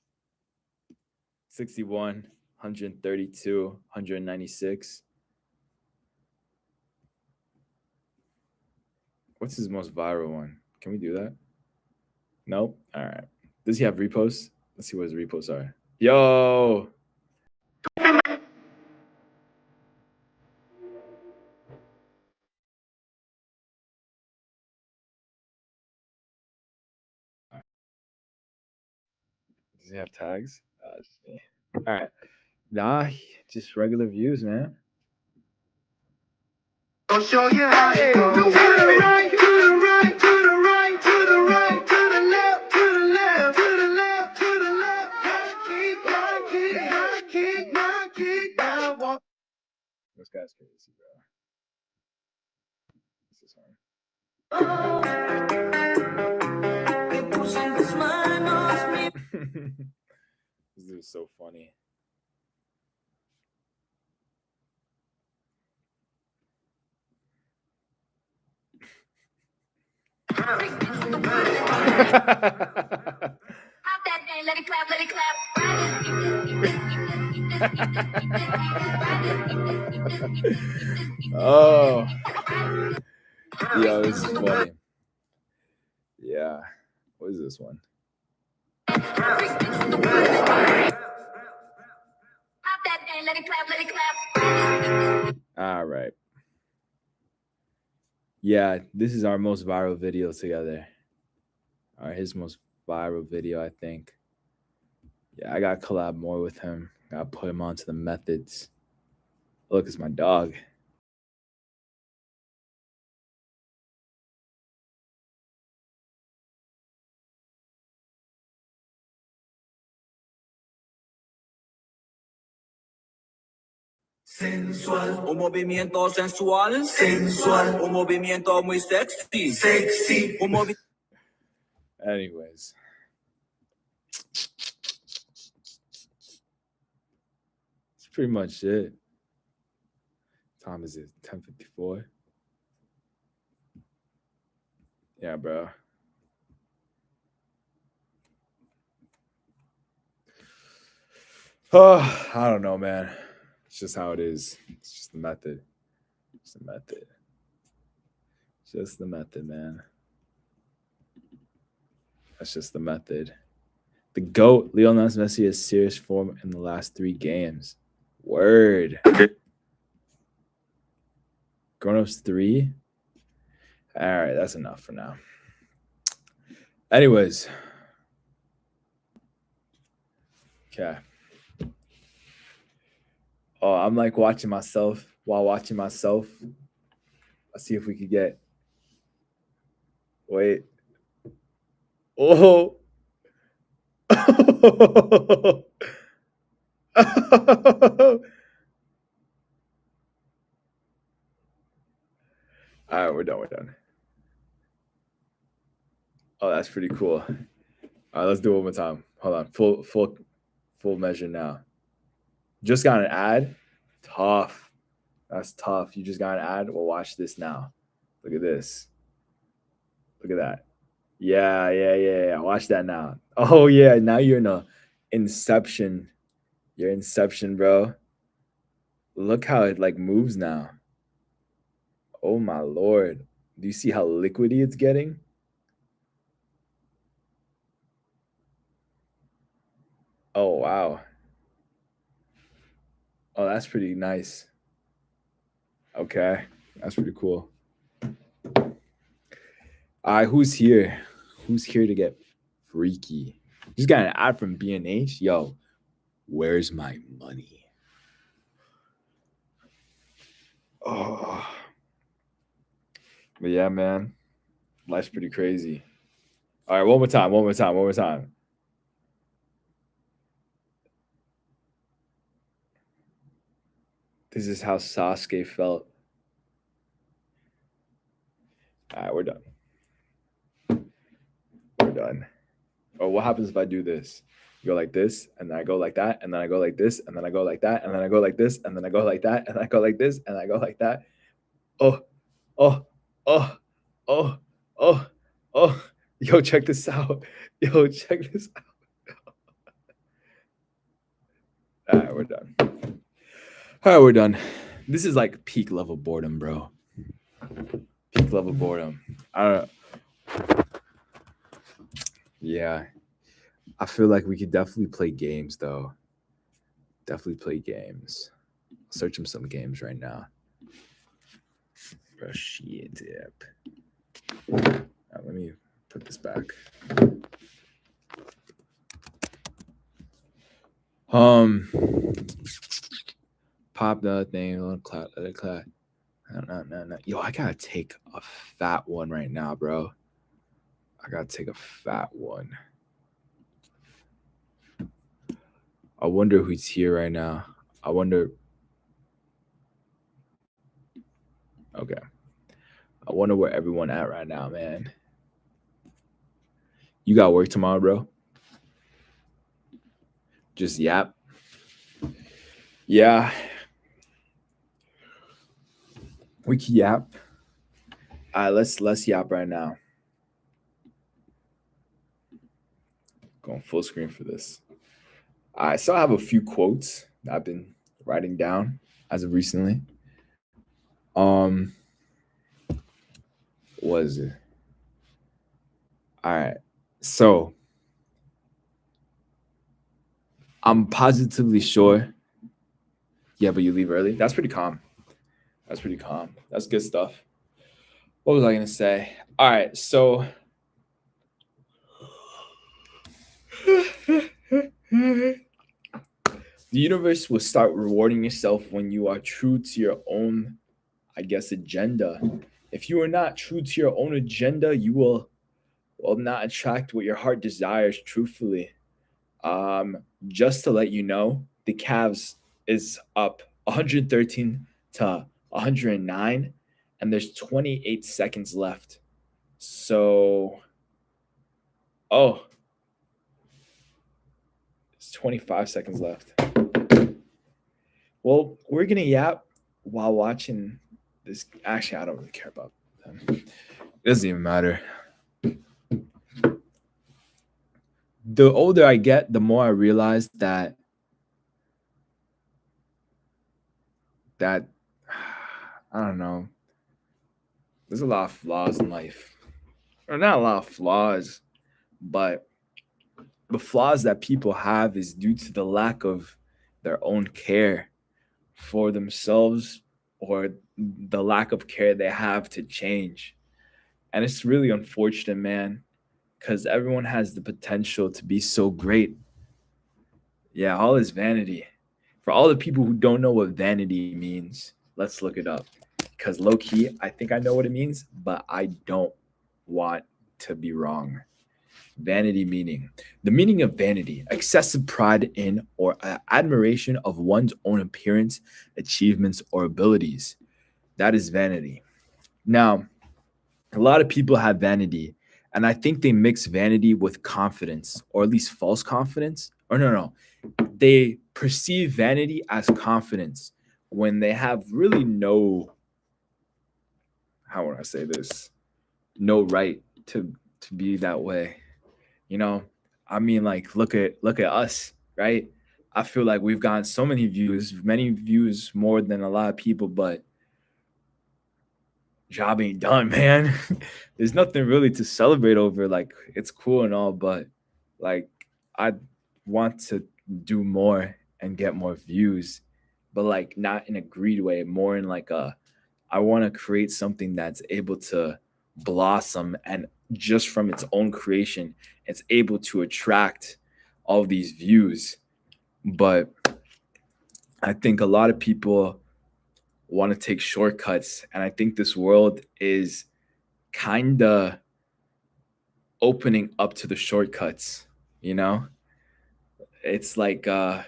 61, 132, 196. What's his most viral one? Can we do that? Nope. All right. Does he have reposts? Let's see what his reposts are. Yo. Does he have tags? All right. Nah, just regular views, man. I'll show you how it goes. To the right, to the right, to the right, to the right, to the left, to the left, to the left, to the left. Knock it down. Walk. This guy's crazy, bro. This is hard. This is so funny. Oh, yo, this is funny. Yeah, what is this one? All right. Yeah, this is our most viral video together. Or his most viral video, I think. Yeah, I gotta collab more with him. Gotta put him onto the methods. Look, it's my dog. Sensual, un movimiento sensual, sensual, un movimiento muy sexy, sexy, un movimiento. Anyways. That's pretty much it. Time is it? 10:54. Yeah, bro. Oh, I don't know, man. It's just how it is. It's just the method. It's the method. Just the method, man. That's just the method. The GOAT, Lionel Messi, has serious form in the last 3 games. Word. Grown-ups 3. All right, that's enough for now. Anyways. Okay. Oh, I'm like watching myself while watching myself. Let's see if we could get. Wait. Oh. All right, we're done. We're done. Oh, that's pretty cool. All right, let's do it one more time. Hold on. Full measure now. Just got an ad. Tough. That's tough. You just got an ad. Well, watch this now. Look at this. Look at that. Yeah. Watch that now. Oh yeah. Now you're in a Inception. You're Inception, bro. Look how it like moves now. Oh my lord. Do you see how liquidy it's getting? Oh wow. Oh, that's pretty nice. Okay. That's pretty cool. All right, who's here? Who's here to get freaky? Just got an ad from B&H. Yo, where's my money? Oh. But yeah, man. Life's pretty crazy. All right, one more time. This is how Sasuke felt. All right, we're done. We're done. Or what happens if I do this? You go like this, and then I go like that, and then I go like this, and then I go like that, and then I go like this, and then I go like that, and I go like this, and I go like that. Oh, oh, oh, oh, oh, oh. Yo, check this out. Yo, check this out. All right, we're done. All right, we're done. This is like peak level boredom, bro. Peak level boredom. I don't know. Yeah. I feel like we could definitely play games, though. Definitely play games. Searching some games right now. Rushy dip. Let me put this back. Pop the thing. Let it clap. No. Yo, I gotta take a fat one right now, bro. I gotta take a fat one. I wonder who's here right now. I wonder. Okay. I wonder where everyone at right now, man. You got work tomorrow, bro? Just yap. Yeah. We can yap. All right, let's yap right now. Going full screen for this. All right, so I have a few quotes that I've been writing down as of recently. What is it? All right, so I'm positively sure. Yeah, but you leave early. That's pretty calm. That's good stuff. What was I gonna say? All right, so the universe will start rewarding yourself when you are true to your own, I guess, agenda. If you are not true to your own agenda, you will not attract what your heart desires truthfully. Just to let you know, the Cavs is up 113 to 109, and there's 28 seconds left. So, it's 25 seconds left. Well, we're gonna yap while watching this. Actually, I don't really care about them. It doesn't even matter. The older I get, the more I realize that I don't know. There's a lot of flaws in life. Or not a lot of flaws, but the flaws that people have is due to the lack of their own care for themselves or the lack of care they have to change. And it's really unfortunate, man, because everyone has the potential to be so great. Yeah, all is vanity. For all the people who don't know what vanity means, let's look it up. Because low key, I think I know what it means, but I don't want to be wrong. Vanity meaning. The meaning of vanity, excessive pride in or admiration of one's own appearance, achievements, or abilities. That is vanity. Now, a lot of people have vanity, and I think they mix vanity with confidence, or at least false confidence. Or no, they perceive vanity as confidence when they have really no, how would I say this, no right to be that way. You know, I mean, like look at us, right? I feel like we've gotten so many views more than a lot of people, but job ain't done, man. There's nothing really to celebrate over. Like it's cool and all, but like I want to do more and get more views, but like not in a greed way, more in like a I want to create something that's able to blossom and just from its own creation, it's able to attract all these views. But I think a lot of people want to take shortcuts, and I think this world is kind of opening up to the shortcuts, you know? It's like the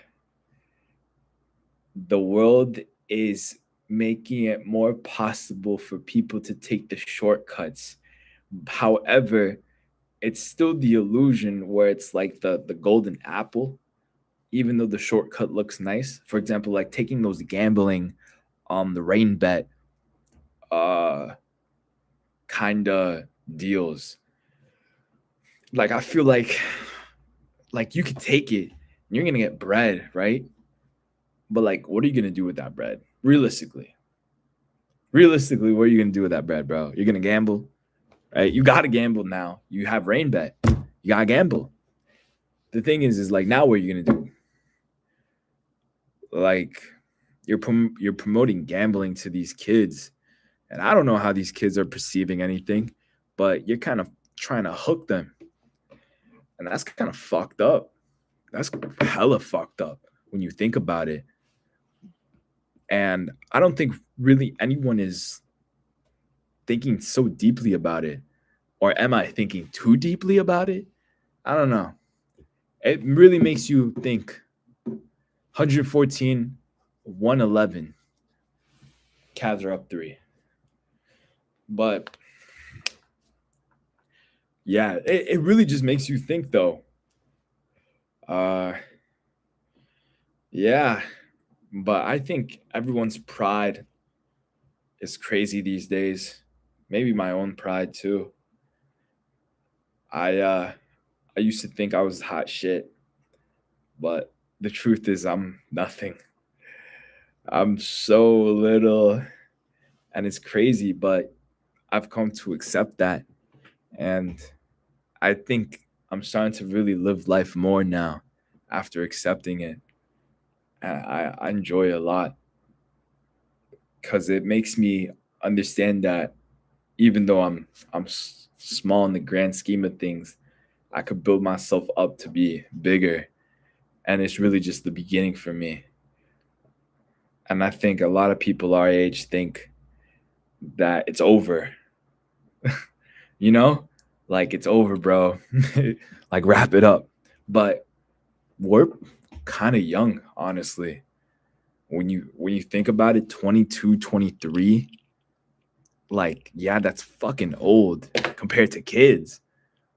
world is making it more possible for people to take the shortcuts. However, it's still the illusion where it's like the golden apple, even though the shortcut looks nice. For example, like taking those gambling the rain bet uh kind of deals. Like I feel like you could take it and you're gonna get bread, right? But like, what are you gonna do with that bread? Realistically, what are you gonna do with that bread, bro? You're gonna gamble, right? You gotta gamble now. You have rain bet. You gotta gamble. The thing is like now what are you gonna do? Like you're promoting gambling to these kids, and I don't know how these kids are perceiving anything, but you're kind of trying to hook them, and that's kind of fucked up. That's hella fucked up when you think about it. And I don't think really anyone is thinking so deeply about it. Or am I thinking too deeply about it? I don't know. It really makes you think 114, 111. Cavs are up 3. But yeah, it really just makes you think though. Uh yeah. But I think everyone's pride is crazy these days. Maybe my own pride too. I used to think I was hot shit, but the truth is I'm nothing. I'm so little and it's crazy, but I've come to accept that. And I think I'm starting to really live life more now after accepting it. And I enjoy it a lot because it makes me understand that even though I'm small in the grand scheme of things, I could build myself up to be bigger. And it's really just the beginning for me. And I think a lot of people our age think that it's over, you know? Like it's over, bro. Like wrap it up. But we're kind of young, honestly. When you think about it, 22, 23, like yeah, that's fucking old compared to kids.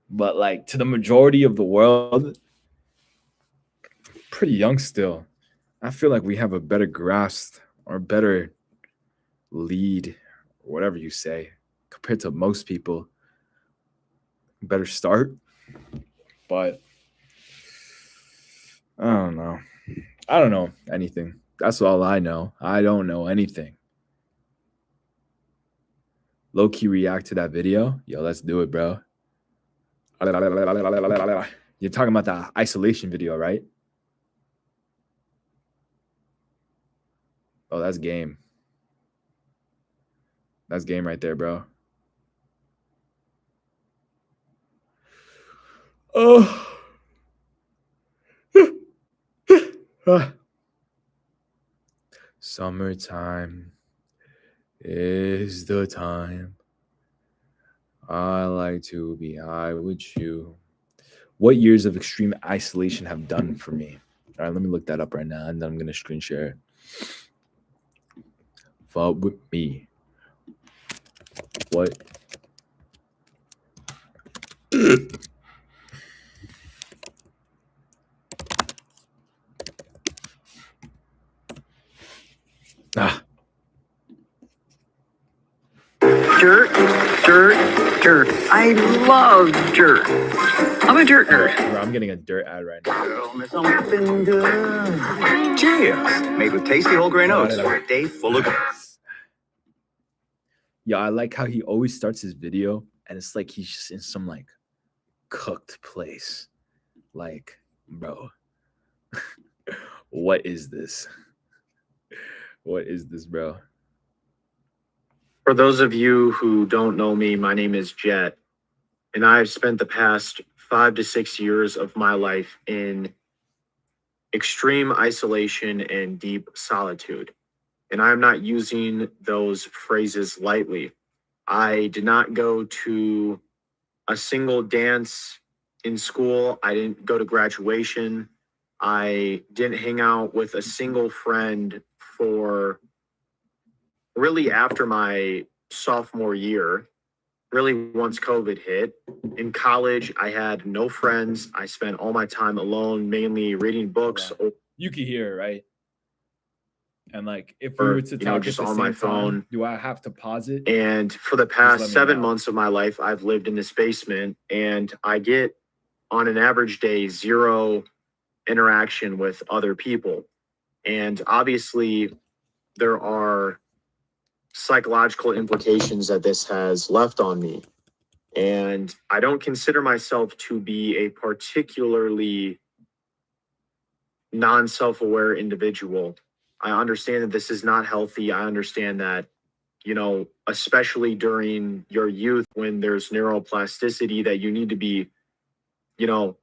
But like to the majority of the world, pretty young still. I feel like we have a better grasp or better lead, or whatever you say, compared to most people. Better start. But I don't know. I don't know anything. That's all I know. I don't know anything. Low key react to that video. Yo, let's do it, bro. You're talking about the isolation video, right? Oh, that's game. That's game right there, bro. Oh. Summertime is the time I like to be high with you. What years of extreme isolation have done for me? All right, let me look that up right now, and then I'm gonna screen share it. Fuck with me. What? Ah, Dirt, dirt, dirt. I love dirt. I'm a dirt nerd. bro, I'm getting a dirt ad right now. Girl, there's something good. Cheerios, made with tasty whole grain oats for a day full of. Yeah, I like how he always starts his video, and it's like he's just in some like cooked place. Like, bro, what is this? What is this, bro? For those of you who don't know me, my name is Jet, and I've spent the past 5 to 6 years of my life in extreme isolation and deep solitude. And I'm not using those phrases lightly. I did not go to a single dance in school. I didn't go to graduation. I didn't hang out with a single friend for really after my sophomore year, really once COVID hit. In college, I had no friends. I spent all my time alone, mainly reading books Wow. You can hear it, right? And like, if we or, were to you know, talk just at the on same my phone. time, do I have to pause it? And for the let past me 7 know. months of my life, I've lived in this basement, and I get on an average day 0 interaction with other people. And obviously, there are psychological implications that this has left on me. And I don't consider myself to be a particularly non self aware individual. I understand that this is not healthy. I understand that, you know, especially during your youth when there's neuroplasticity, that you need to be, you know,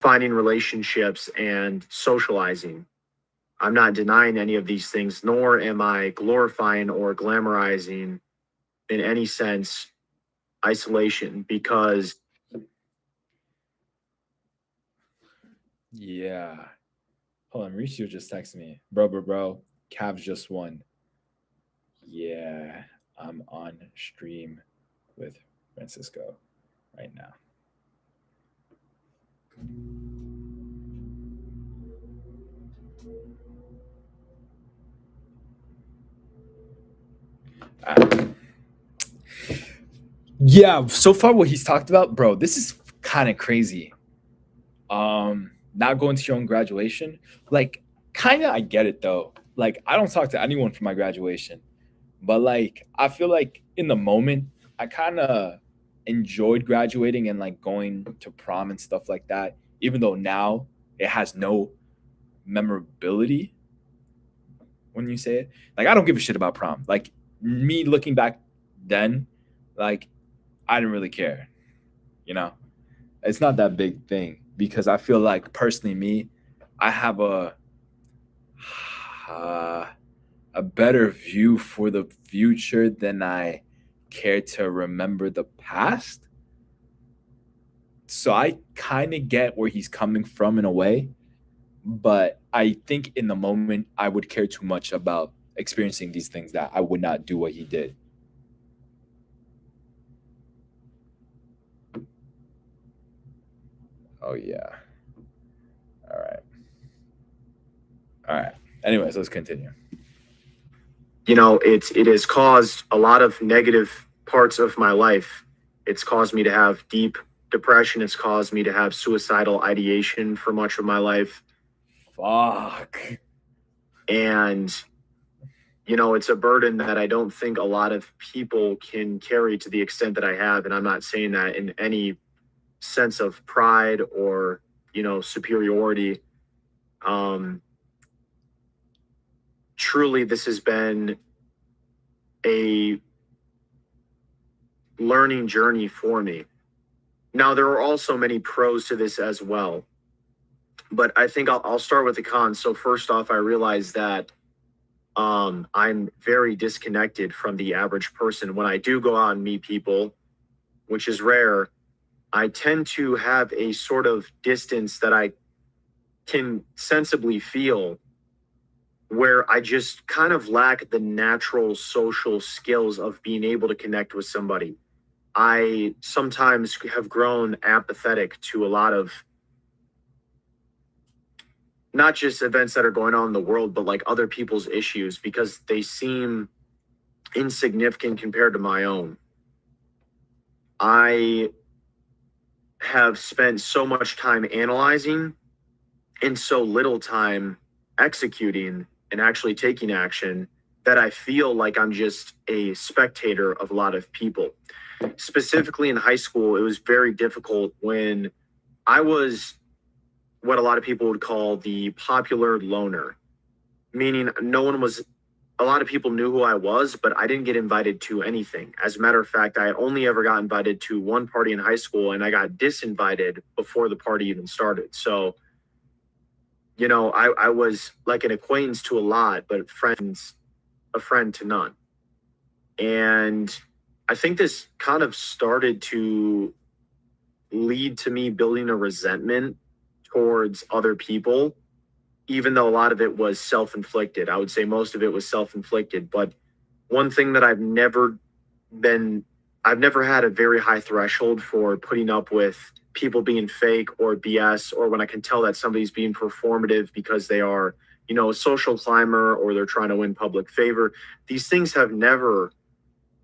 finding relationships and socializing. I'm not denying any of these things, nor am I glorifying or glamorizing in any sense isolation, because Yeah. Hold on, Mauricio just texted me. Bro. Cavs just won. Yeah, I'm on stream with Francisco right now. Yeah, so far what he's talked about, bro, this is kind of crazy. Not going to your own graduation, like, kind of I get it though. Like, I don't talk to anyone from my graduation, but like, I feel like in the moment, I kind of enjoyed graduating and like going to prom and stuff like that, even though now it has no memorability when you say it. Like, I don't give a shit about prom. Like, me looking back then, like, I didn't really care, you know? It's not that big thing because I feel like personally me, I have uh, a better view for the future than I care to remember the past. So I kind of get where he's coming from in a way, but I think in the moment I would care too much about experiencing these things that I would not do what he did. Oh yeah. All right. All right. Anyways, let's continue. you know, it has caused a lot of negative parts of my life. It's caused me to have deep depression. It's caused me to have suicidal ideation for much of my life. Fuck. And, you know, it's a burden that I don't think a lot of people can carry to the extent that I have. And I'm not saying that in any sense of pride or, you know, superiority. Truly, this has been a learning journey for me. Now, there are also many pros to this as well, but I think I'll start with the cons. So first off, I realize that I'm very disconnected from the average person. When I do go out and meet people, which is rare, I tend to have a sort of distance that I can sensibly feel, where I just kind of lack the natural social skills of being able to connect with somebody. I sometimes have grown apathetic to a lot of not just events that are going on in the world, but like other people's issues because they seem insignificant compared to my own. I have spent so much time analyzing and so little time executing and actually taking action that I feel like I'm just a spectator of a lot of people. Specifically in high school, it was very difficult when I was what a lot of people would call the popular loner, meaning a lot of people knew who I was, but I didn't get invited to anything. As a matter of fact, I only ever got invited to one party in high school, and I got disinvited before the party even started. So, you know, I was like an acquaintance to a lot, but a friend to none. And I think this kind of started to lead to me building a resentment towards other people, even though a lot of it was self-inflicted. I would say most of it was self-inflicted. But one thing that I've never had a very high threshold for putting up with people being fake or BS, or when I can tell that somebody's being performative because they are, you know, a social climber or they're trying to win public favor. These things have never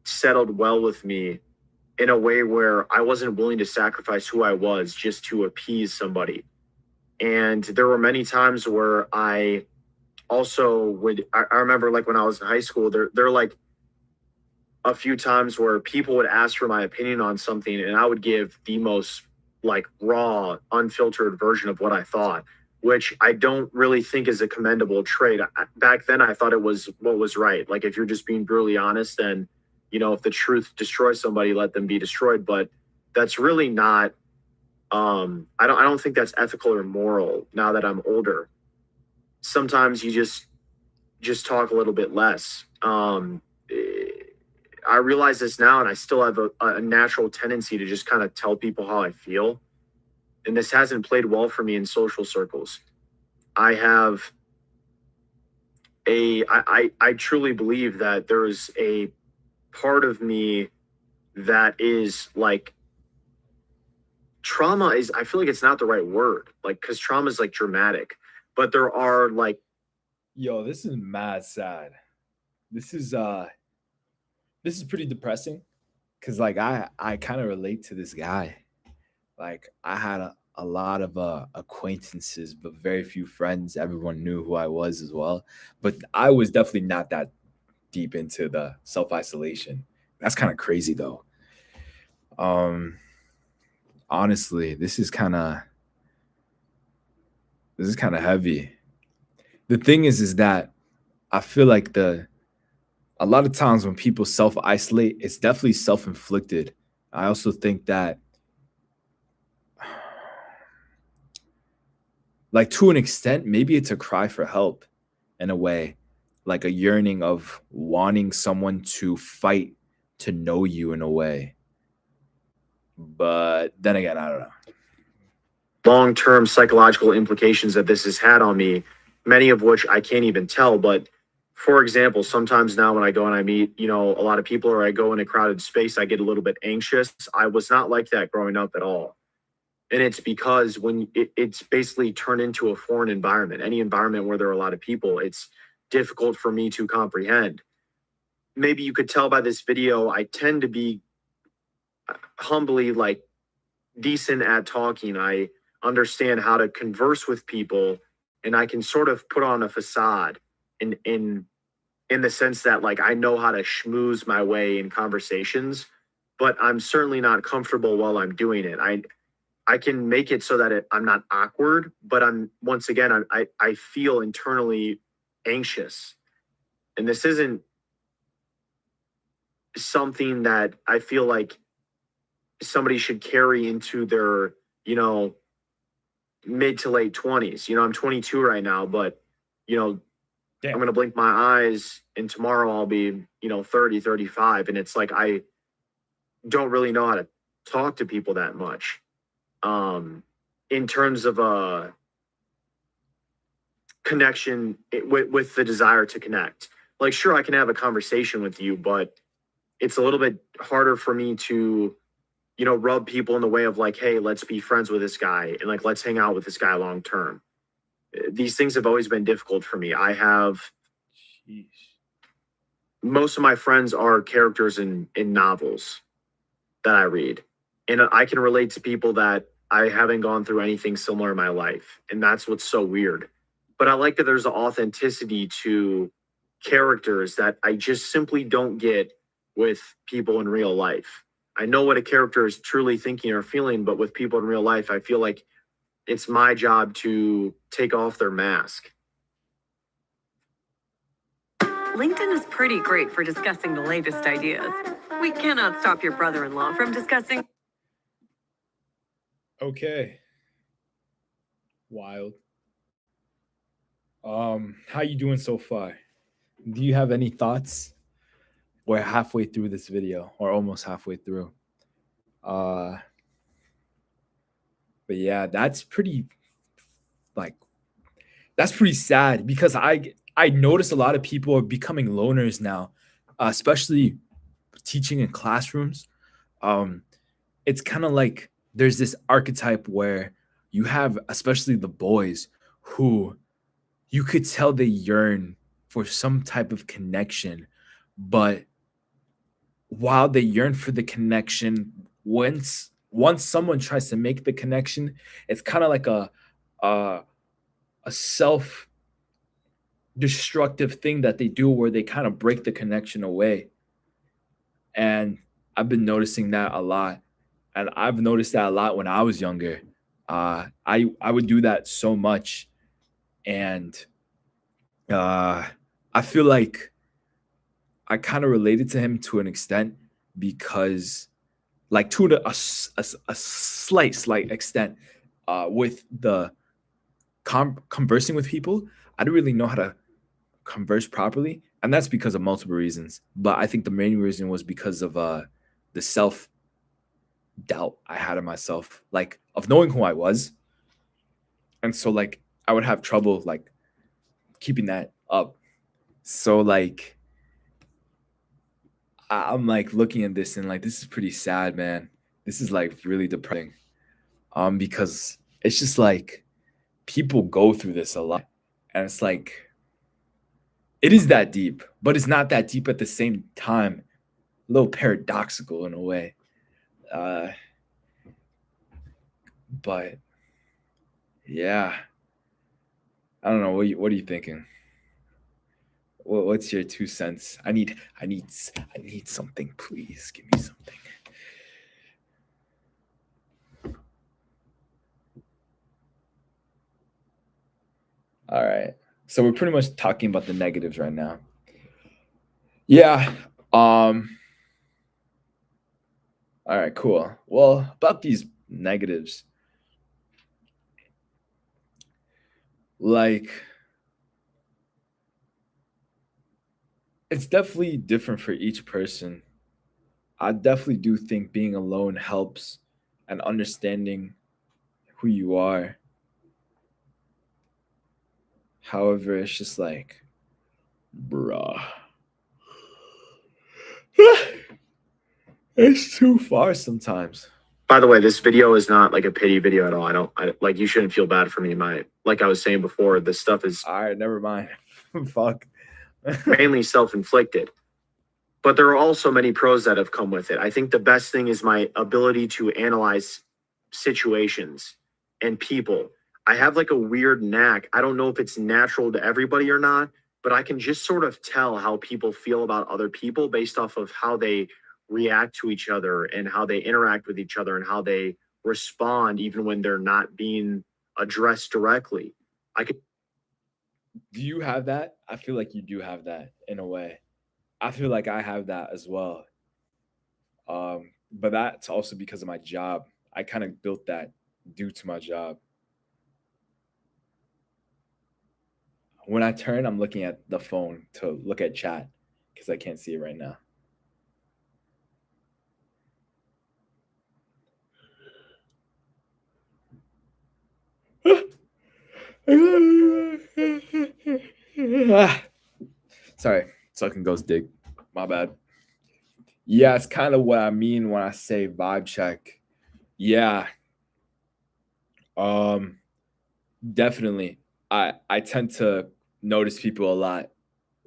settled well with me in a way where I wasn't willing to sacrifice who I was just to appease somebody. And there were many times where I also I remember like when I was in high school, there are like a few times where people would ask for my opinion on something and I would give the most like raw, unfiltered version of what I thought, which I don't really think is a commendable trait. Back then, I thought it was what was right. Like if you're just being brutally honest, then, you know, if the truth destroys somebody, let them be destroyed. But that's really not, I don't think that's ethical or moral now that I'm older. Sometimes you just talk a little bit less. I realize this now, and I still have a natural tendency to just kind of tell people how I feel. And this hasn't played well for me in social circles. I truly believe that there is a part of me that is like, trauma is, I feel like it's not the right word, like, because trauma is like dramatic, but there are like, Yo, this is mad sad. This is pretty depressing because like I kind of relate to this guy. Like I had a lot of acquaintances, but very few friends. Everyone knew who I was as well, but I was definitely not that deep into the self isolation. That's kind of crazy though. Honestly, this is kind of heavy. The thing is that I feel like a lot of times when people self isolate, it's definitely self inflicted. I also think that, like, to an extent, maybe it's a cry for help in a way, like a yearning of wanting someone to fight to know you in a way. But then again, I don't know. long-term psychological implications that this has had on me, many of which I can't even tell. But for example, sometimes now when I go and I meet, you know, a lot of people or I go in a crowded space, I get a little bit anxious. I was not like that growing up at all. And it's because when it's basically turned into a foreign environment, any environment where there are a lot of people, it's difficult for me to comprehend. Maybe you could tell by this video, I tend to be humbly like decent at talking. I understand how to converse with people, and I can sort of put on a facade in the sense that like I know how to schmooze my way in conversations, but I'm certainly not comfortable while I'm doing it. I can make it so that I'm not awkward, but once again, I feel internally anxious. And this isn't something that I feel like somebody should carry into their, you know, mid to late 20s. You know, I'm 22 right now, but, you know, Damn. I'm going to blink my eyes and tomorrow I'll be, you know, 30, 35. And it's like, I don't really know how to talk to people that much. In terms of a connection with the desire to connect. Like, sure, I can have a conversation with you, but it's a little bit harder for me to, you know, rub people in the way of like, hey, let's be friends with this guy and like, let's hang out with this guy long term. These things have always been difficult for me. I have Jeez. most of my friends are characters in novels that I read. And I can relate to people that I haven't gone through anything similar in my life. And that's what's so weird. But I like that there's an authenticity to characters that I just simply don't get with people in real life. I know what a character is truly thinking or feeling, but with people in real life, I feel like it's my job to take off their mask. LinkedIn is pretty great for discussing the latest ideas. We cannot stop your brother-in-law from discussing. Okay. Wild. How you doing so far? Do you have any thoughts? We're halfway through this video, or almost halfway through. But yeah, that's pretty sad because I notice a lot of people are becoming loners now, especially teaching in classrooms. It's kind of like there's this archetype where you have, especially the boys, who you could tell they yearn for some type of connection, but while they yearn for the connection, once someone tries to make the connection, it's kind of like a self destructive thing that they do where they kind of break the connection away. And I've been noticing that a lot. And I've noticed that a lot when I was younger. I would do that so much. And I feel like I kind of related to him to an extent because, like, to a slight extent, with the conversing with people, I didn't really know how to converse properly, and that's because of multiple reasons. But I think the main reason was because of the self doubt I had in myself, like of knowing who I was, and so like I would have trouble like keeping that up. So like I'm like looking at this and like this is pretty sad, man. This is like really depressing. Because it's just like people go through this a lot, and it's like it is that deep, but it's not that deep at the same time. A little paradoxical in a way. But yeah, I don't know. What are you thinking? What's your 2 cents? I need something. Please give me something. All right. So we're pretty much talking about the negatives right now. Yeah. All right, cool. Well, about these negatives, like it's definitely different for each person. I definitely do think being alone helps and understanding who you are. However, it's just like, bruh. It's too far sometimes. By the way, this video is not like a pity video at all. Like, you shouldn't feel bad for me. Like I was saying before, this stuff is All right, never mind. Fuck. mainly self-inflicted. But there are also many pros that have come with it. I think the best thing is my ability to analyze situations and people. I have like a weird knack. I don't know if it's natural to everybody or not, but I can just sort of tell how people feel about other people based off of how they react to each other and how they interact with each other and how they respond even when they're not being addressed directly. I could Do you have that? I feel like you do have that in a way. I feel like I have that as well. but that's also because of my job. I kind of built that due to my job. When I turn, I'm looking at the phone to look at chat because I can't see it right now. Sorry, sucking ghost dig. My bad. Yeah, it's kind of what I mean when I say vibe check. Yeah. Um, definitely. I tend to notice people a lot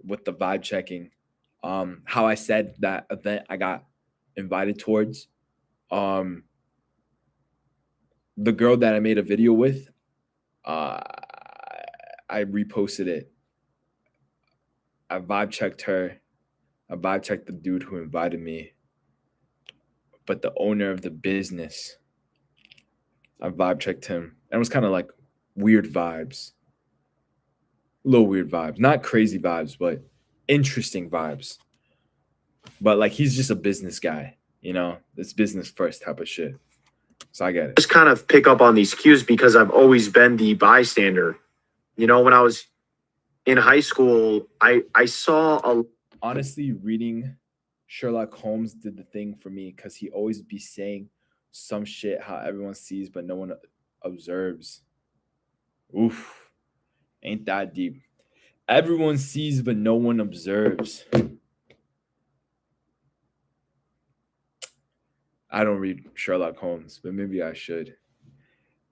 with the vibe checking. How I said that event I got invited towards. Um, the girl that I made a video with, uh, I reposted it. I vibe checked her. I vibe checked the dude who invited me, but the owner of the business, I vibe checked him. And it was kind of like weird vibes, little weird vibes, not crazy vibes, but interesting vibes. But like he's just a business guy, you know, it's business first type of shit. So I get it. Just kind of pick up on these cues because I've always been the bystander. You know, when I was in high school, I saw a Honestly, reading Sherlock Holmes did the thing for me because he always be saying some shit how everyone sees but no one observes. Oof, ain't that deep. Everyone sees but no one observes. I don't read Sherlock Holmes, but maybe I should.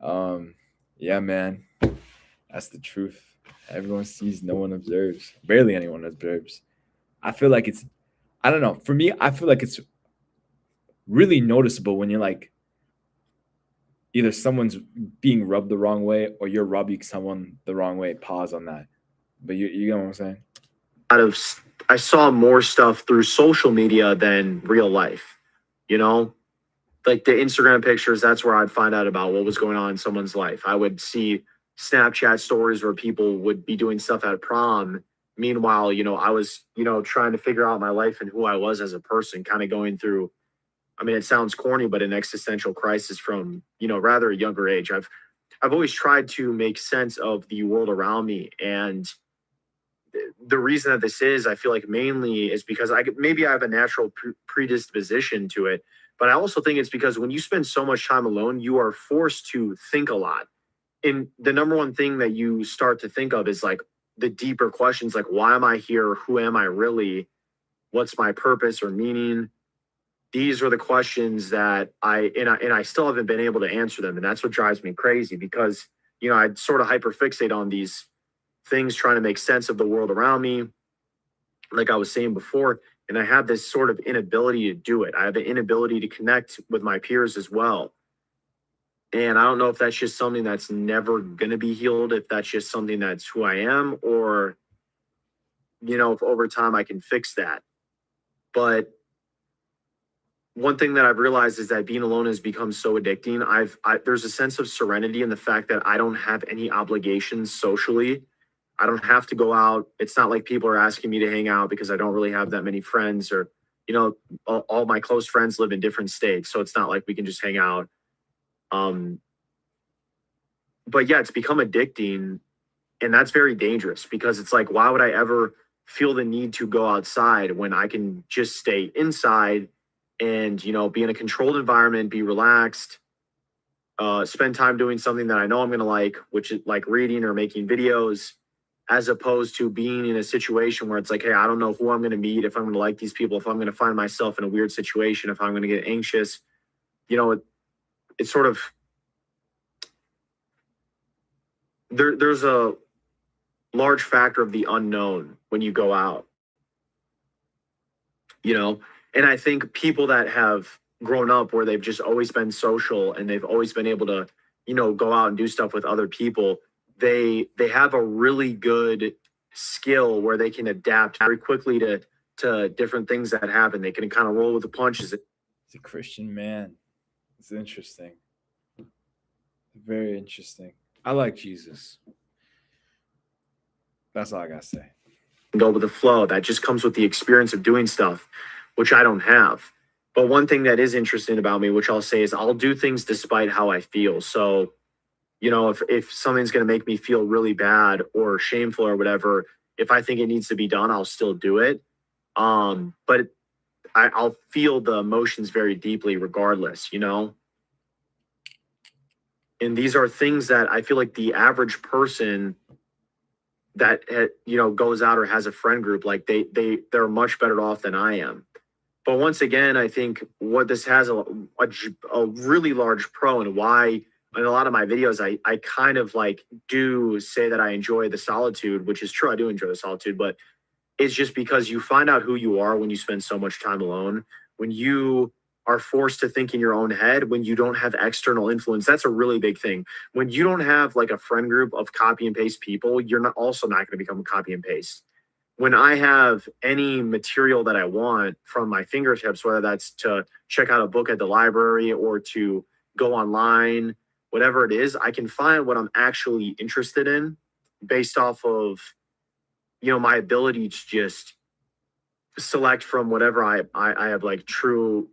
Yeah, man, that's the truth. Everyone sees, no one observes. Barely anyone observes. I feel like it's, I don't know. For me, I feel like it's really noticeable when you're like, either someone's being rubbed the wrong way or you're rubbing someone the wrong way. Pause on that. But you know what I'm saying? I saw more stuff through social media than real life. You know, like the Instagram pictures, that's where I'd find out about what was going on in someone's life. I would see Snapchat stories where people would be doing stuff at prom. Meanwhile, you know, I was, you know, trying to figure out my life and who I was as a person, kind of going through, I mean, it sounds corny, but an existential crisis from, you know, rather a younger age. I've always tried to make sense of the world around me. And the reason that this is, I feel like mainly is because maybe I have a natural predisposition to it. But I also think it's because when you spend so much time alone, you are forced to think a lot. And the number one thing that you start to think of is like the deeper questions, like, why am I here? Who am I really? What's my purpose or meaning? These are the questions that I still haven't been able to answer them. And that's what drives me crazy because, you know, I'd sort of hyperfixate on these things, trying to make sense of the world around me, like I was saying before. And I have this sort of inability to do it. I have an inability to connect with my peers as well. And I don't know if that's just something that's never going to be healed, if that's just something that's who I am, or, you know, if over time I can fix that. But one thing that I've realized is that being alone has become so addicting. There's a sense of serenity in the fact that I don't have any obligations socially. I don't have to go out. It's not like people are asking me to hang out because I don't really have that many friends, or, you know, all my close friends live in different states. So it's not like we can just hang out. But yeah, it's become addicting, and that's very dangerous because it's like, why would I ever feel the need to go outside when I can just stay inside and, you know, be in a controlled environment, be relaxed, spend time doing something that I know I'm going to like, which is like reading or making videos, as opposed to being in a situation where it's like, hey, I don't know who I'm going to meet, if I'm going to like these people, if I'm going to find myself in a weird situation, if I'm going to get anxious. You know, it's sort of, there's a large factor of the unknown when you go out, you know. And I think people that have grown up where they've just always been social and they've always been able to, you know, go out and do stuff with other people, they have a really good skill where they can adapt very quickly to different things that happen. They can kind of roll with the punches. He's a Christian man. It's interesting. Very interesting. I like Jesus. That's all I gotta say. Go with the flow. That just comes with the experience of doing stuff, which I don't have. But one thing that is interesting about me, which I'll say, is I'll do things despite how I feel. So, you know, if something's going to make me feel really bad or shameful or whatever, if I think it needs to be done, I'll still do it. But I'll feel the emotions very deeply regardless, you know? And these are things that I feel like the average person that, you know, goes out or has a friend group, like they're much better off than I am. But once again, I think what this has a really large pro, and why in a lot of my videos, I kind of like do say that I enjoy the solitude, which is true. I do enjoy the solitude, but it's just because you find out who you are when you spend so much time alone, when you are forced to think in your own head, when you don't have external influence. That's a really big thing. When you don't have like a friend group of copy and paste people, you're not going to become copy and paste. When I have any material that I want from my fingertips, whether that's to check out a book at the library or to go online, whatever it is, I can find what I'm actually interested in based off of, you know, my ability to just select from whatever I have like true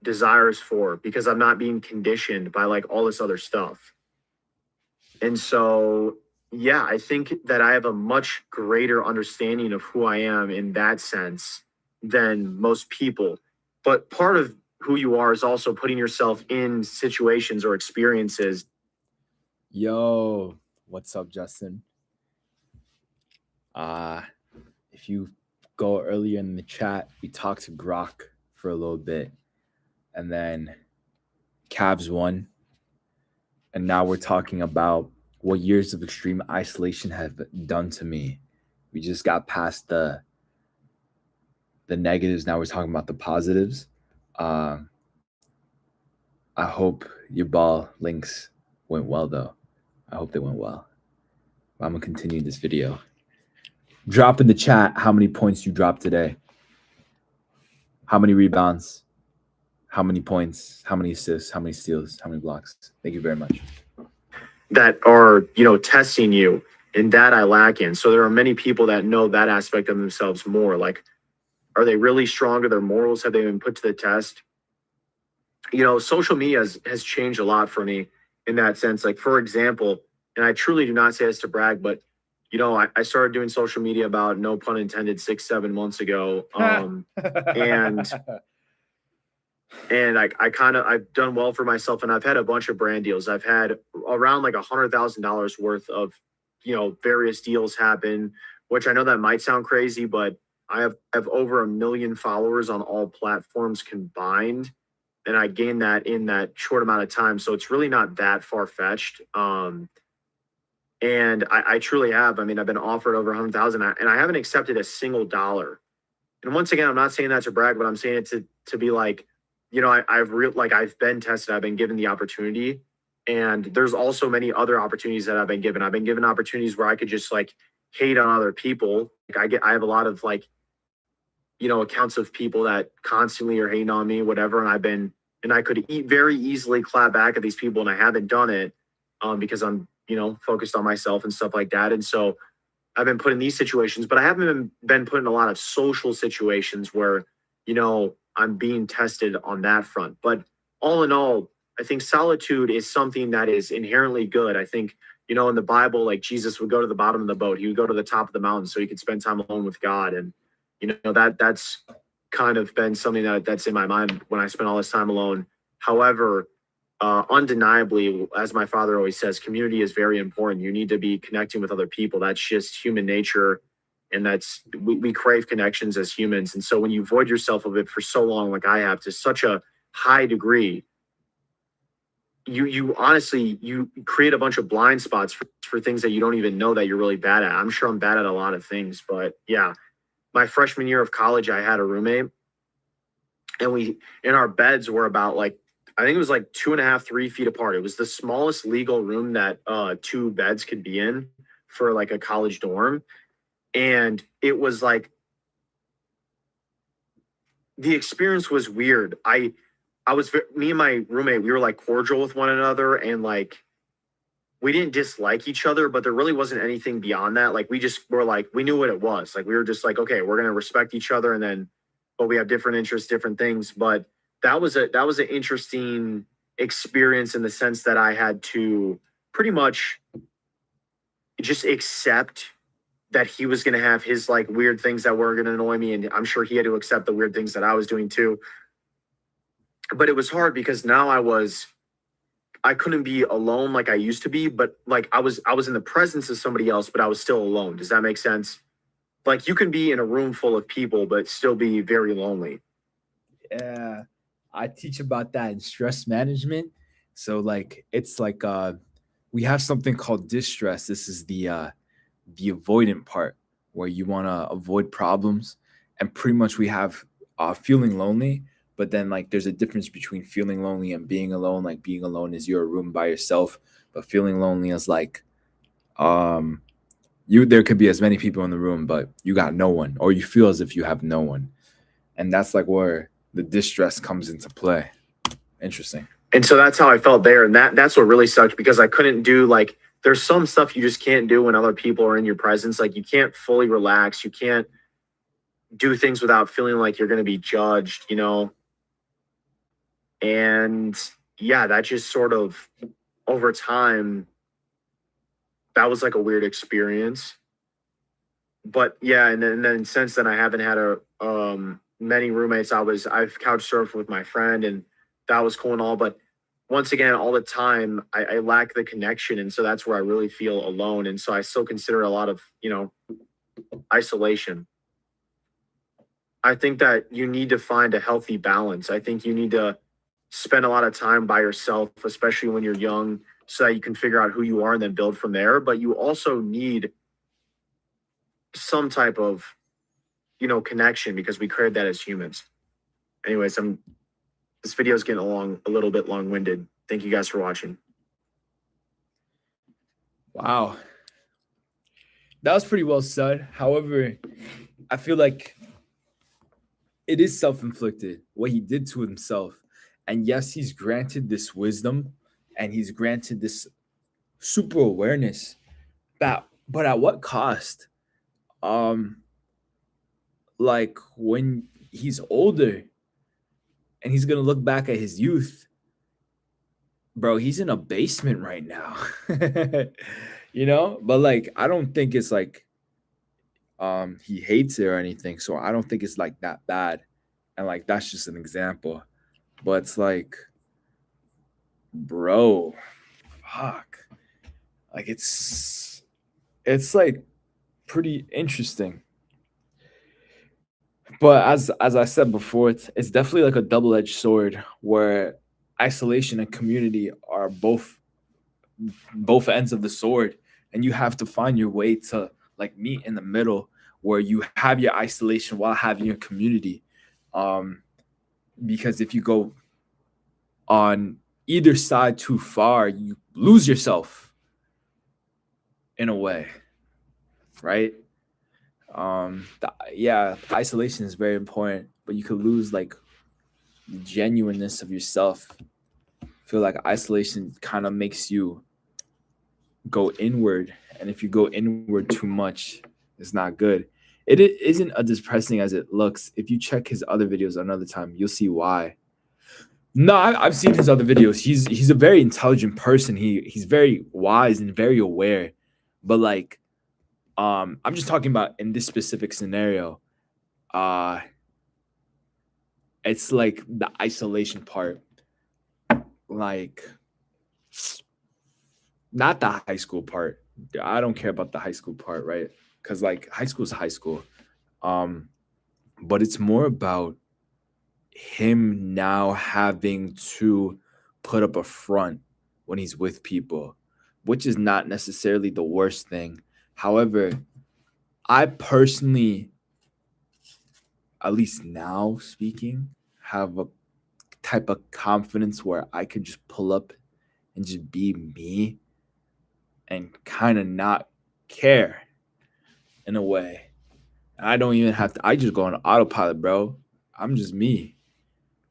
desires for, because I'm not being conditioned by like all this other stuff. And so, yeah, I think that I have a much greater understanding of who I am in that sense than most people. But part of who you are is also putting yourself in situations or experiences. Yo, what's up, Justin? If you go earlier in the chat, we talked to Grok for a little bit, and then Cavs won, and now we're talking about what years of extreme isolation have done to me. We just got past the negatives. Now we're talking about the positives. I hope your ball links went well, though. I hope they went well. I'm gonna continue this video. Drop in the chat how many points you dropped today. How many rebounds? How many points? How many assists? How many steals? How many blocks? Thank you very much. That are, you know, testing you, and that I lack in. So there are many people that know that aspect of themselves more. Like, are they really strong? Are their morals, have they been put to the test? You know, social media has changed a lot for me in that sense. Like, for example, and I truly do not say this to brag, but you know, I started doing social media about, no pun intended, 6-7 months ago. And I've done well for myself, and I've had a bunch of brand deals. I've had around like $100,000 worth of, you know, various deals happen, which I know that might sound crazy, but I have over 1 million followers on all platforms combined. And I gained that in that short amount of time. So it's really not that far-fetched. And I truly have. I mean, I've been offered over 100,000, and I haven't accepted a single dollar. And once again, I'm not saying that to brag, but I'm saying it to be like, you know, I've been tested. I've been given the opportunity, and there's also many other opportunities that I've been given. I've been given opportunities where I could just like hate on other people. Like I have a lot of like, you know, accounts of people that constantly are hating on me, whatever. And I could very easily clap back at these people, and I haven't done it because I'm, you know, focused on myself and stuff like that. And so I've been put in these situations, but I haven't been put in a lot of social situations where, you know, I'm being tested on that front. But all in all, I think solitude is something that is inherently good. I think, you know, in the Bible, like Jesus would go to the bottom of the boat. He would go to the top of the mountain so he could spend time alone with God. And, you know, that's kind of been something that's in my mind when I spend all this time alone. However, undeniably, as my father always says, community is very important. You need to be connecting with other people. That's just human nature. And we crave connections as humans. And so when you void yourself of it for so long, like I have, to such a high degree, you honestly, you create a bunch of blind spots for things that you don't even know that you're really bad at. I'm sure I'm bad at a lot of things, but yeah, my freshman year of college, I had a roommate, and we, in our beds were about like, I think it was like 2.5, 3 feet apart. It was the smallest legal room that 2 beds could be in for like a college dorm. And it was like, the experience was weird. Me and my roommate, we were like cordial with one another, and like, we didn't dislike each other, but there really wasn't anything beyond that. Like, we just were like, we knew what it was. Like, we were just like, okay, we're going to respect each other. And then, but we have different interests, different things. But that was an interesting experience in the sense that I had to pretty much just accept that he was going to have his like weird things that were going to annoy me, and I'm sure he had to accept the weird things that I was doing too. But it was hard because now I couldn't be alone like I used to be, but like I was in the presence of somebody else, but I was still alone. Does that make sense? Like you can be in a room full of people but still be very lonely. Yeah, I teach about that in stress management. So like it's like we have something called distress. This is the avoidant part where you want to avoid problems, and pretty much we have feeling lonely. But then like there's a difference between feeling lonely and being alone. Like being alone is you're a room by yourself, but feeling lonely is like um you there could be as many people in the room, but you got no one, or you feel as if you have no one. And that's like where the distress comes into play. Interesting. And so that's how I felt there. And that's what really sucked because I couldn't do like there's some stuff you just can't do when other people are in your presence. Like you can't fully relax. You can't do things without feeling like you're going to be judged, you know? And yeah, that just sort of over time, that was like a weird experience. But yeah, and then since then I haven't had a many roommates. I've couch surfed with my friend and that was cool and all, but once again, all the time I lack the connection, and so that's where I really feel alone. And so I still consider a lot of, you know, isolation. I think that you need to find a healthy balance. I think you need to spend a lot of time by yourself, especially when you're young, so that you can figure out who you are and then build from there. But you also need some type of, you know, connection because we crave that as humans. Anyways, this video is getting along a little bit long-winded. Thank you guys for watching. Wow. That was pretty well said. However, I feel like it is self-inflicted what he did to himself. And yes, he's granted this wisdom and he's granted this super awareness. But at what cost? Like when he's older and he's gonna look back at his youth, bro, he's in a basement right now. You know? But like I don't think it's like he hates it or anything. So I don't think it's like that bad. And like that's just an example. But it's like, bro, fuck. Like it's like pretty interesting. But as I said before, it's definitely like a double-edged sword where isolation and community are both ends of the sword, and you have to find your way to like meet in the middle where you have your isolation while having your community. Because if you go on either side too far, you lose yourself in a way, right? Yeah, isolation is very important, but you could lose like the genuineness of yourself. I feel like isolation kind of makes you go inward, and if you go inward too much, it's not good. It isn't as depressing as it looks. If you check his other videos another time, you'll see why. No, I've seen his other videos. He's a very intelligent person. He's very wise and very aware, but like I'm just talking about in this specific scenario. It's like the isolation part, like not the high school part. I don't care about the high school part, right? Because like high school is high school. But it's more about him now having to put up a front when he's with people, which is not necessarily the worst thing. However, I personally, at least now speaking, have a type of confidence where I could just pull up and just be me and kind of not care in a way. I don't even have to, I just go on autopilot, bro. I'm just me.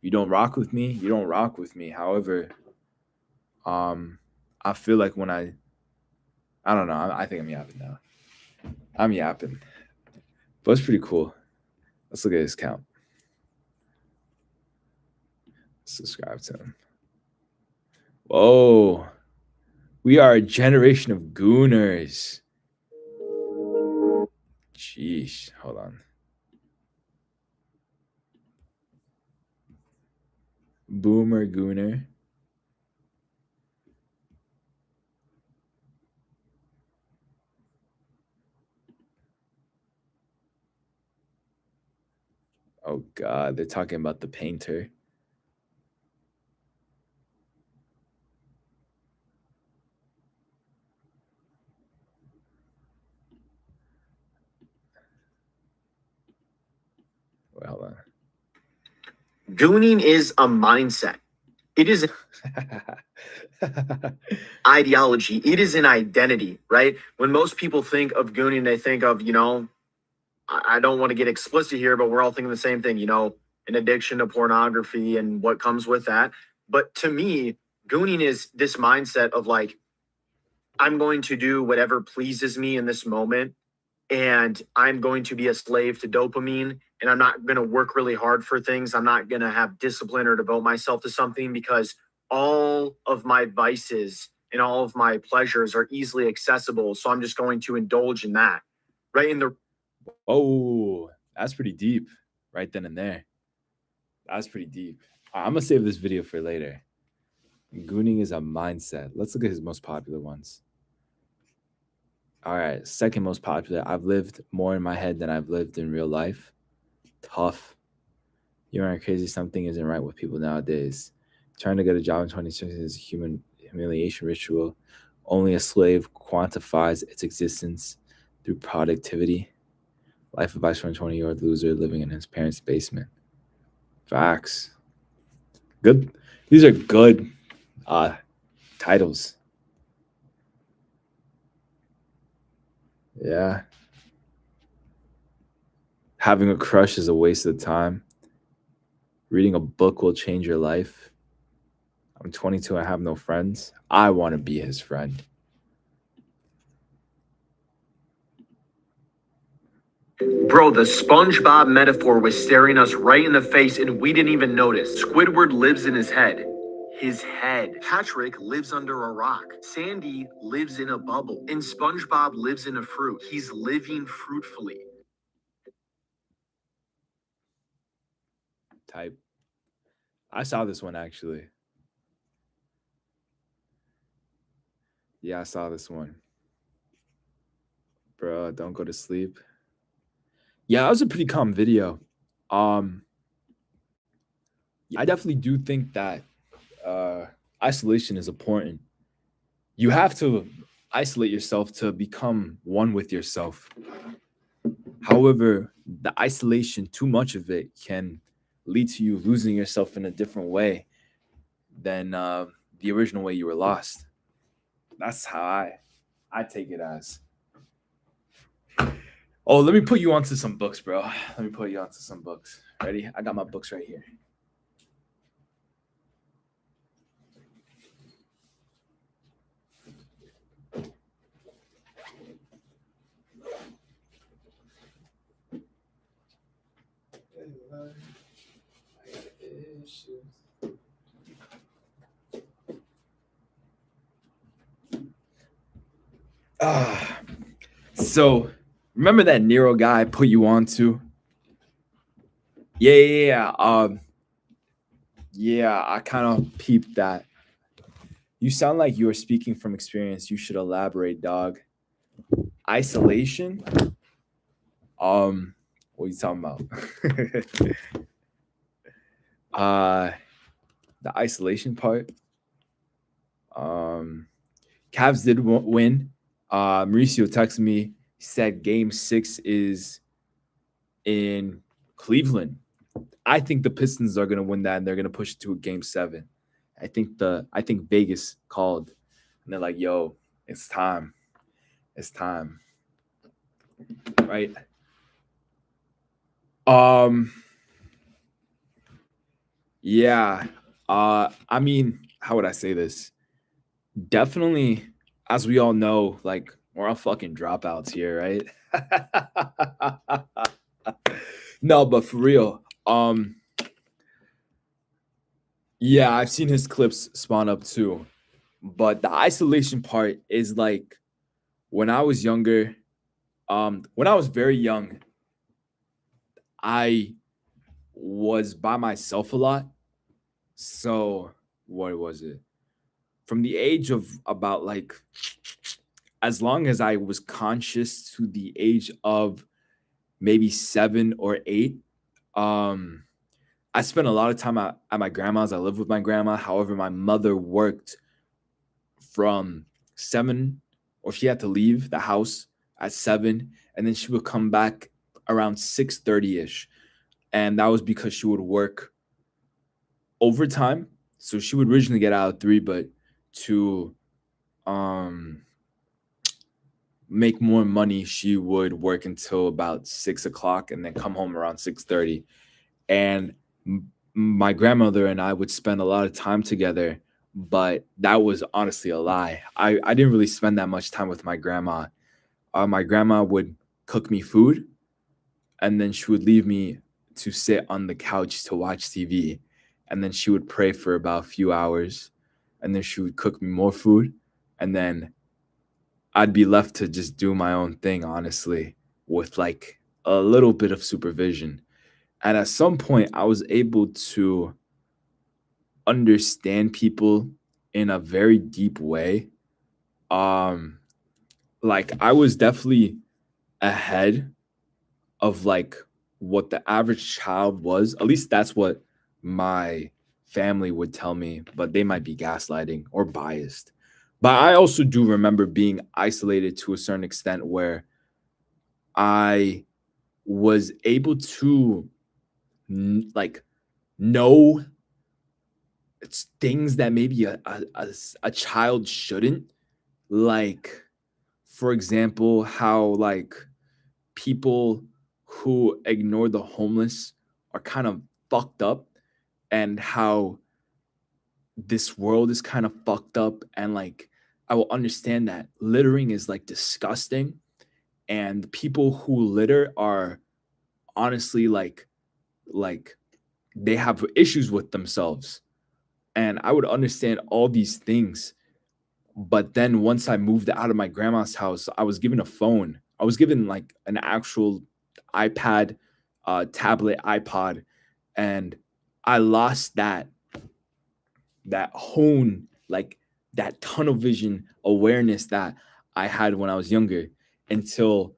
You don't rock with me, you don't rock with me. However, I feel like when I don't know, I think I'm yapping now. I'm yapping. But it's pretty cool. Let's look at his count. Subscribe to him. Whoa. We are a generation of gooners. Sheesh. Hold on. Boomer gooner. Oh God, they're talking about the painter. Wait, hold on. Gooning is a mindset. It is an ideology. It is an identity, right? When most people think of gooning, they think of, I don't want to get explicit here, but we're all thinking the same thing, an addiction to pornography and what comes with that. But to me, gooning is this mindset of like, I'm going to do whatever pleases me in this moment, and I'm going to be a slave to dopamine, and I'm not going to work really hard for things. I'm not going to have discipline or devote myself to something because all of my vices and all of my pleasures are easily accessible. So I'm just going to indulge in that. Right. Oh, that's pretty deep right then and there. That's pretty deep. I'm going to save this video for later. Gooning is a mindset. Let's look at his most popular ones. All right. Second most popular. I've lived more in my head than I've lived in real life. Tough. You aren't crazy. Something isn't right with people nowadays. Trying to get a job in 2016 is a human humiliation ritual. Only a slave quantifies its existence through productivity. Life advice from a 20-year-old loser living in his parents' basement. Facts. Good. These are good titles. Yeah. Having a crush is a waste of time. Reading a book will change your life. I'm 22 and I have no friends. I want to be his friend. Bro, the SpongeBob metaphor was staring us right in the face and we didn't even notice. Squidward lives in his head. His head. Patrick lives under a rock. Sandy lives in a bubble. And SpongeBob lives in a fruit. He's living fruitfully. Type. I saw this one actually. Yeah, I saw this one. Bro, don't go to sleep. Yeah, that was a pretty calm video. I definitely do think that isolation is important. You have to isolate yourself to become one with yourself. However, the isolation, too much of it, can lead to you losing yourself in a different way than the original way you were lost. That's how I take it as. Oh, let me put you onto some books, bro. Let me put you onto some books. Ready? I got my books right here. So remember that Nero guy I put you on to? Yeah. Yeah, I kind of peeped that. You sound like you are speaking from experience. You should elaborate, dog. Isolation? What are you talking about? The isolation part. Cavs did win. Mauricio texted me. He said Game 6 is in Cleveland. I think the Pistons are going to win that, and they're going to push it to a Game 7. I think Vegas called, and they're like, "Yo, it's time. It's time." Right? Yeah. I mean, how would I say this? Definitely, as we all know, like we're all fucking dropouts here, right? No, but for real, Yeah, I've seen his clips spawn up too. But the isolation part is like when I was younger, when I was very young, I was by myself a lot. So what was it? From the age of about like as long as I was conscious to the age of maybe 7 or 8, um, I spent a lot of time at my grandma's. I lived with my grandma. However, my mother worked from 7, or she had to leave the house at 7, and then she would come back around 6:30 ish, and that was because she would work overtime. So she would originally get out at 3, but to um make more money, she would work until about 6 o'clock and then come home around 6:30. And my grandmother and I would spend a lot of time together, but that was honestly a lie. I didn't really spend that much time with my grandma. My grandma would cook me food, and then she would leave me to sit on the couch to watch TV. And then she would pray for about a few hours, and then she would cook me more food, and then I'd be left to just do my own thing, honestly, with like a little bit of supervision. And at some point, I was able to understand people in a very deep way. Um, like I was definitely ahead of like what the average child was. At least that's what my family would tell me, but they might be gaslighting or biased. But I also do remember being isolated to a certain extent where I was able to like know it's things that maybe a child shouldn't, like for example how like people who ignore the homeless are kind of fucked up, and how this world is kind of fucked up, and like I will understand that littering is like disgusting, and people who litter are honestly like they have issues with themselves, and I would understand all these things. But then once I moved out of my grandma's house, I was given a phone. I was given like an actual iPad, tablet, iPod, and I lost that hone, like that tunnel vision awareness that I had when I was younger, until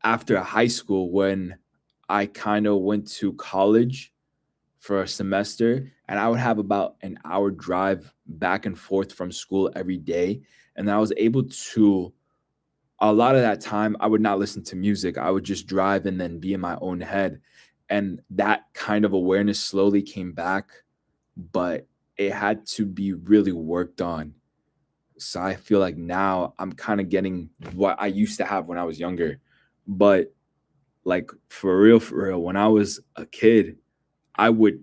after high school, when I kind of went to college for a semester, and I would have about an hour drive back and forth from school every day. And I was able to, a lot of that time, I would not listen to music. I would just drive and then be in my own head. And that kind of awareness slowly came back, but it had to be really worked on. So I feel like now I'm kind of getting what I used to have when I was younger. But like for real, when I was a kid, I would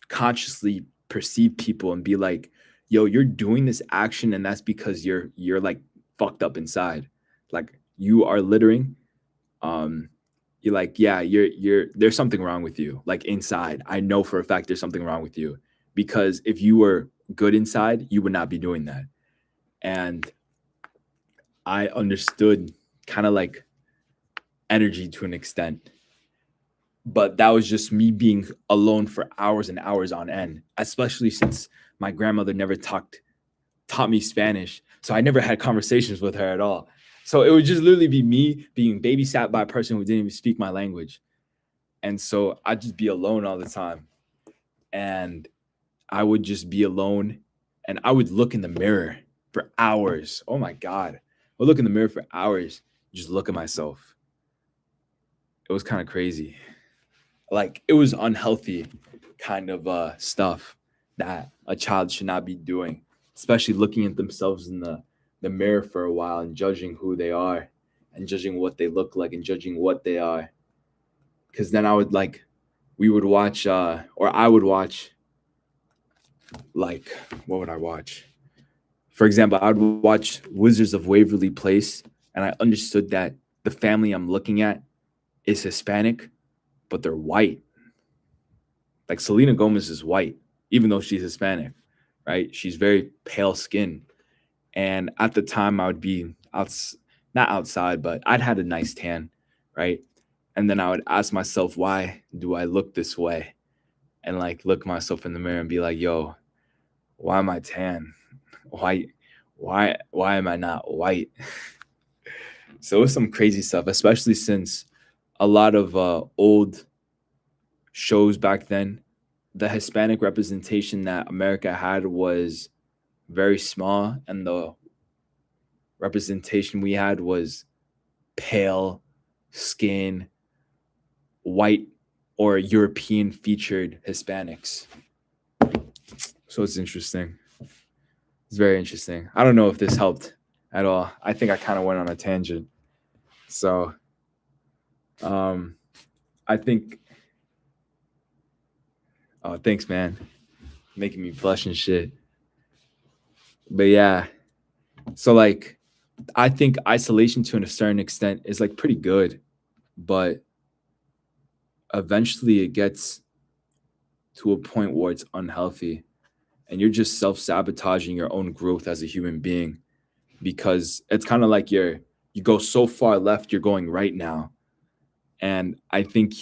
consciously perceive people and be like, yo, you're doing this action and that's because you're like fucked up inside. Like you are littering. Um you're like, yeah, you're there's something wrong with you. Like inside. I know for a fact there's something wrong with you. Because if you were good inside, you would not be doing that. And I understood kind of like energy to an extent, but that was just me being alone for hours and hours on end, especially since my grandmother never taught me Spanish, so I never had conversations with her at all. So it would just literally be me being babysat by a person who didn't even speak my language, and so I'd just be alone all the time, and I would just be alone, and I would look in the mirror for hours. Oh my god, I would look in the mirror for hours, just look at myself. It was kind of crazy. Like it was unhealthy kind of stuff that a child should not be doing, especially looking at themselves in the mirror for a while and judging who they are and judging what they look like and judging what they are. Because then I would like we would watch or I would watch, like, what would I watch? For example, I would watch Wizards of Waverly Place, and I understood that the family I'm looking at is Hispanic, but they're white. Like Selena Gomez is white. even though she's Hispanic, right? She's very pale skin. And at the time, I would be not outside, but I'd had a nice tan, right? And then I would ask myself, why do I look this way? And like look myself in the mirror and be like, yo, why am I tan? Why, why am I not white? So it was some crazy stuff, especially since a lot of old shows back then, the Hispanic representation that America had was very small, and the representation we had was pale skin, white or European featured Hispanics. So it's interesting. It's very interesting. I don't know if this helped at all. I think I kind of went on a tangent. So I think oh thanks man. Making me blush and shit. But yeah. So like I think isolation to a certain extent is like pretty good, but eventually it gets to a point where it's unhealthy and you're just self-sabotaging your own growth as a human being, because it's kind of like you go so far left, you're going right now. And I think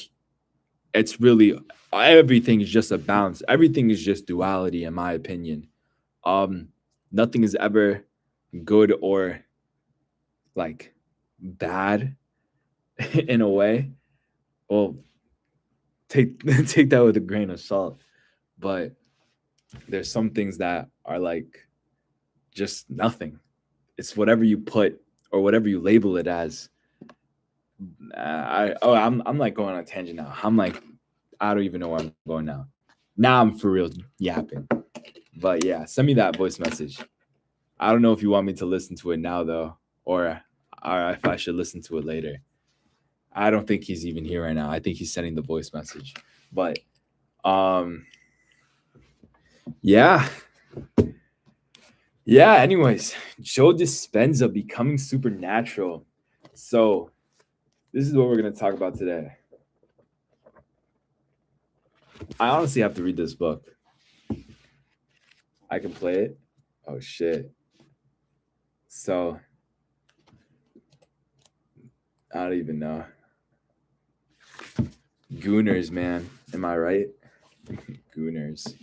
it's really everything is just a balance. Everything is just duality, in my opinion. Nothing is ever good or like bad in a way. Well, take that with a grain of salt. But there's some things that are like just nothing. It's whatever you put or whatever you label it as. I'm like going on a tangent now. I'm like, I don't even know where I'm going now. Now I'm for real yapping. But yeah, send me that voice message. I don't know if you want me to listen to it now though, or if I should listen to it later. I don't think he's even here right now. I think he's sending the voice message. But yeah. Yeah, anyways, Joe Dispenza becoming supernatural. So this is what we're going to talk about today. I honestly have to read this book. I can play it. Oh, shit. So I don't even know. Gooners, man. Am I right? Gooners.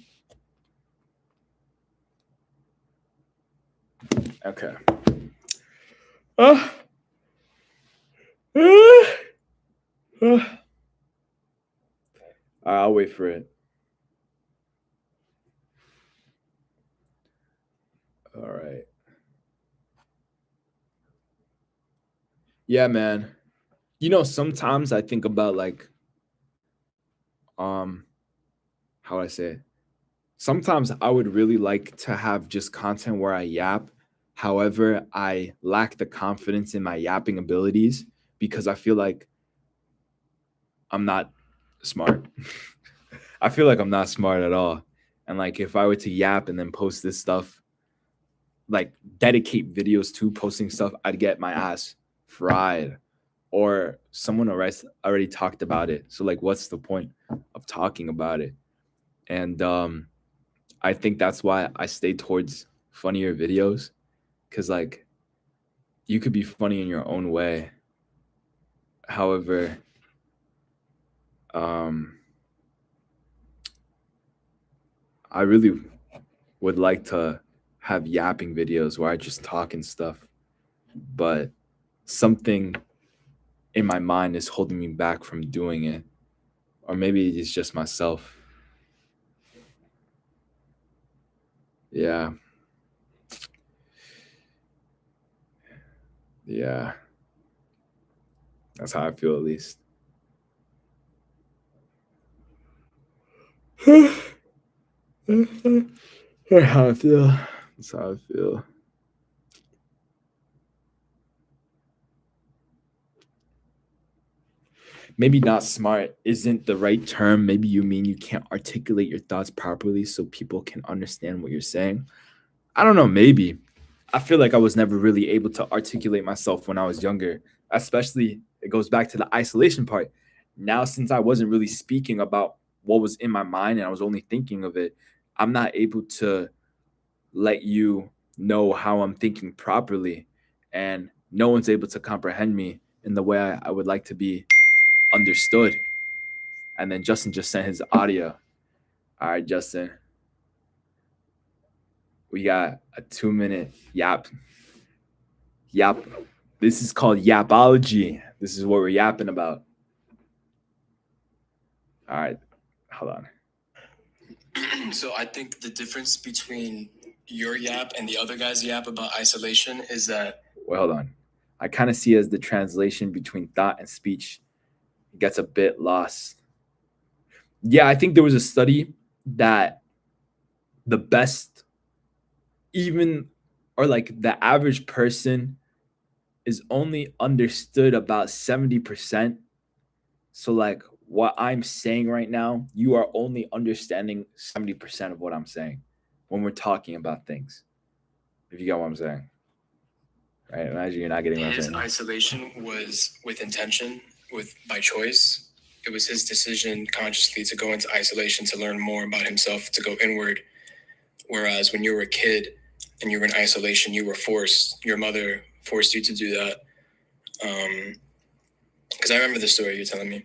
Okay. I'll wait for it. All right. Yeah, man. You know, sometimes I think about like, how would I say it? Sometimes I would really like to have just content where I yap. However, I lack the confidence in my yapping abilities because I feel like I'm not smart. I feel like I'm not smart at all. And like if I were to yap and then post this stuff, like dedicate videos to posting stuff, I'd get my ass fried. Or someone already talked about it. So like what's the point of talking about it? And I think that's why I stay towards funnier videos. Cause like you could be funny in your own way. However, I really would like to have yapping videos where I just talk and stuff, but something in my mind is holding me back from doing it. Or maybe it's just myself. Yeah. Yeah. That's how I feel, at least. That's how I feel. That's how I feel. Maybe not smart isn't the right term. Maybe you mean you can't articulate your thoughts properly so people can understand what you're saying. I don't know, maybe. I feel like I was never really able to articulate myself when I was younger, especially it goes back to the isolation part. Now, since I wasn't really speaking about what was in my mind and I was only thinking of it, I'm not able to let you know how I'm thinking properly, and no one's able to comprehend me in the way I would like to be understood. And then Justin just sent his audio. All right, Justin, we got a 2-minute yap. Yap. This is called yapology. This is what we're yapping about. All right, hold on. So I think the difference between your yap and the other guy's yap about isolation is that. Well, hold on. I kind of see as the translation between thought and speech gets a bit lost. Yeah, I think there was a study that the best, even, or like the average person is only understood about 70%. So, like, what I'm saying right now, you are only understanding 70% of what I'm saying when we're talking about things. If you get what I'm saying. Right? Imagine you're not getting what I'm His saying. isolation was with intention, by choice. It was his decision consciously to go into isolation to learn more about himself, to go inward. Whereas when you were a kid and you were in isolation, you were forced. Your mother forced you to do that. Because I remember the story you're telling me.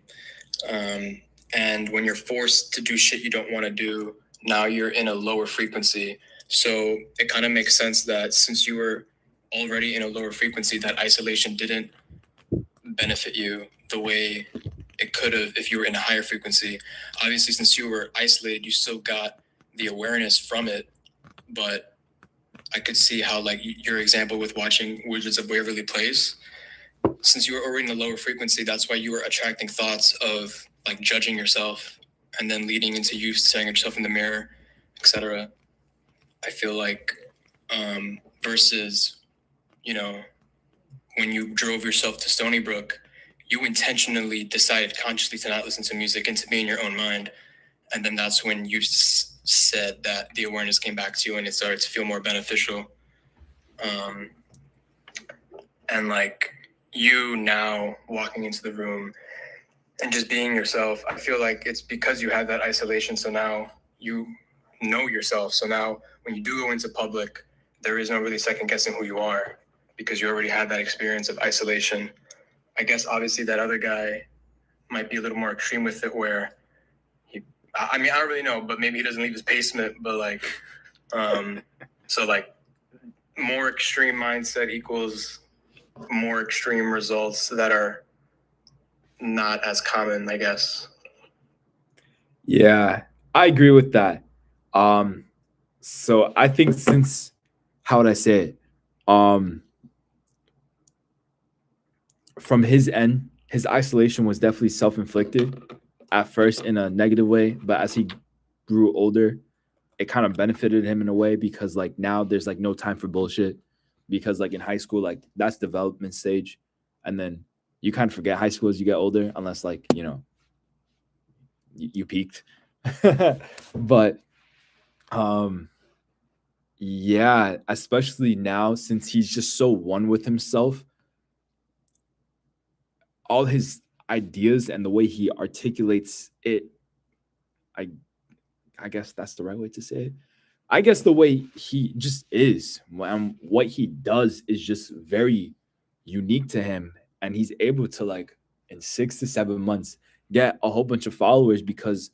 And when you're forced to do shit you don't want to do, now you're in a lower frequency. So it kind of makes sense that since you were already in a lower frequency, that isolation didn't benefit you the way it could have if you were in a higher frequency. Obviously, since you were isolated, you still got the awareness from it. But I could see how, like, your example with watching Wizards of Waverly Place, since you were already in a lower frequency, that's why you were attracting thoughts of like judging yourself and then leading into you staring at yourself in the mirror, etc. I feel like versus, when you drove yourself to Stony Brook, you intentionally decided consciously to not listen to music and to be in your own mind. And then that's when you said that the awareness came back to you and it started to feel more beneficial. And like you now walking into the room and just being yourself, I feel like it's because you had that isolation. So now you know yourself. So now when you do go into public, there is no really second guessing who you are because you already had that experience of isolation. I guess obviously that other guy might be a little more extreme with it where I don't really know, but maybe he doesn't leave his basement, but like, so like more extreme mindset equals more extreme results that are not as common, I guess. Yeah, I agree with that. So I think since, how would I say it? From his end, his isolation was definitely self-inflicted at first in a negative way, but as he grew older, it kind of benefited him in a way because like now there's like no time for bullshit because like in high school, like that's development stage, and then you kind of forget high school as you get older unless like you peaked. But yeah, especially now since he's just so one with himself, all his ideas and the way he articulates it, I guess that's the right way to say it. I guess the way he just is, what he does is just very unique to him, and he's able to like in 6 to 7 months get a whole bunch of followers because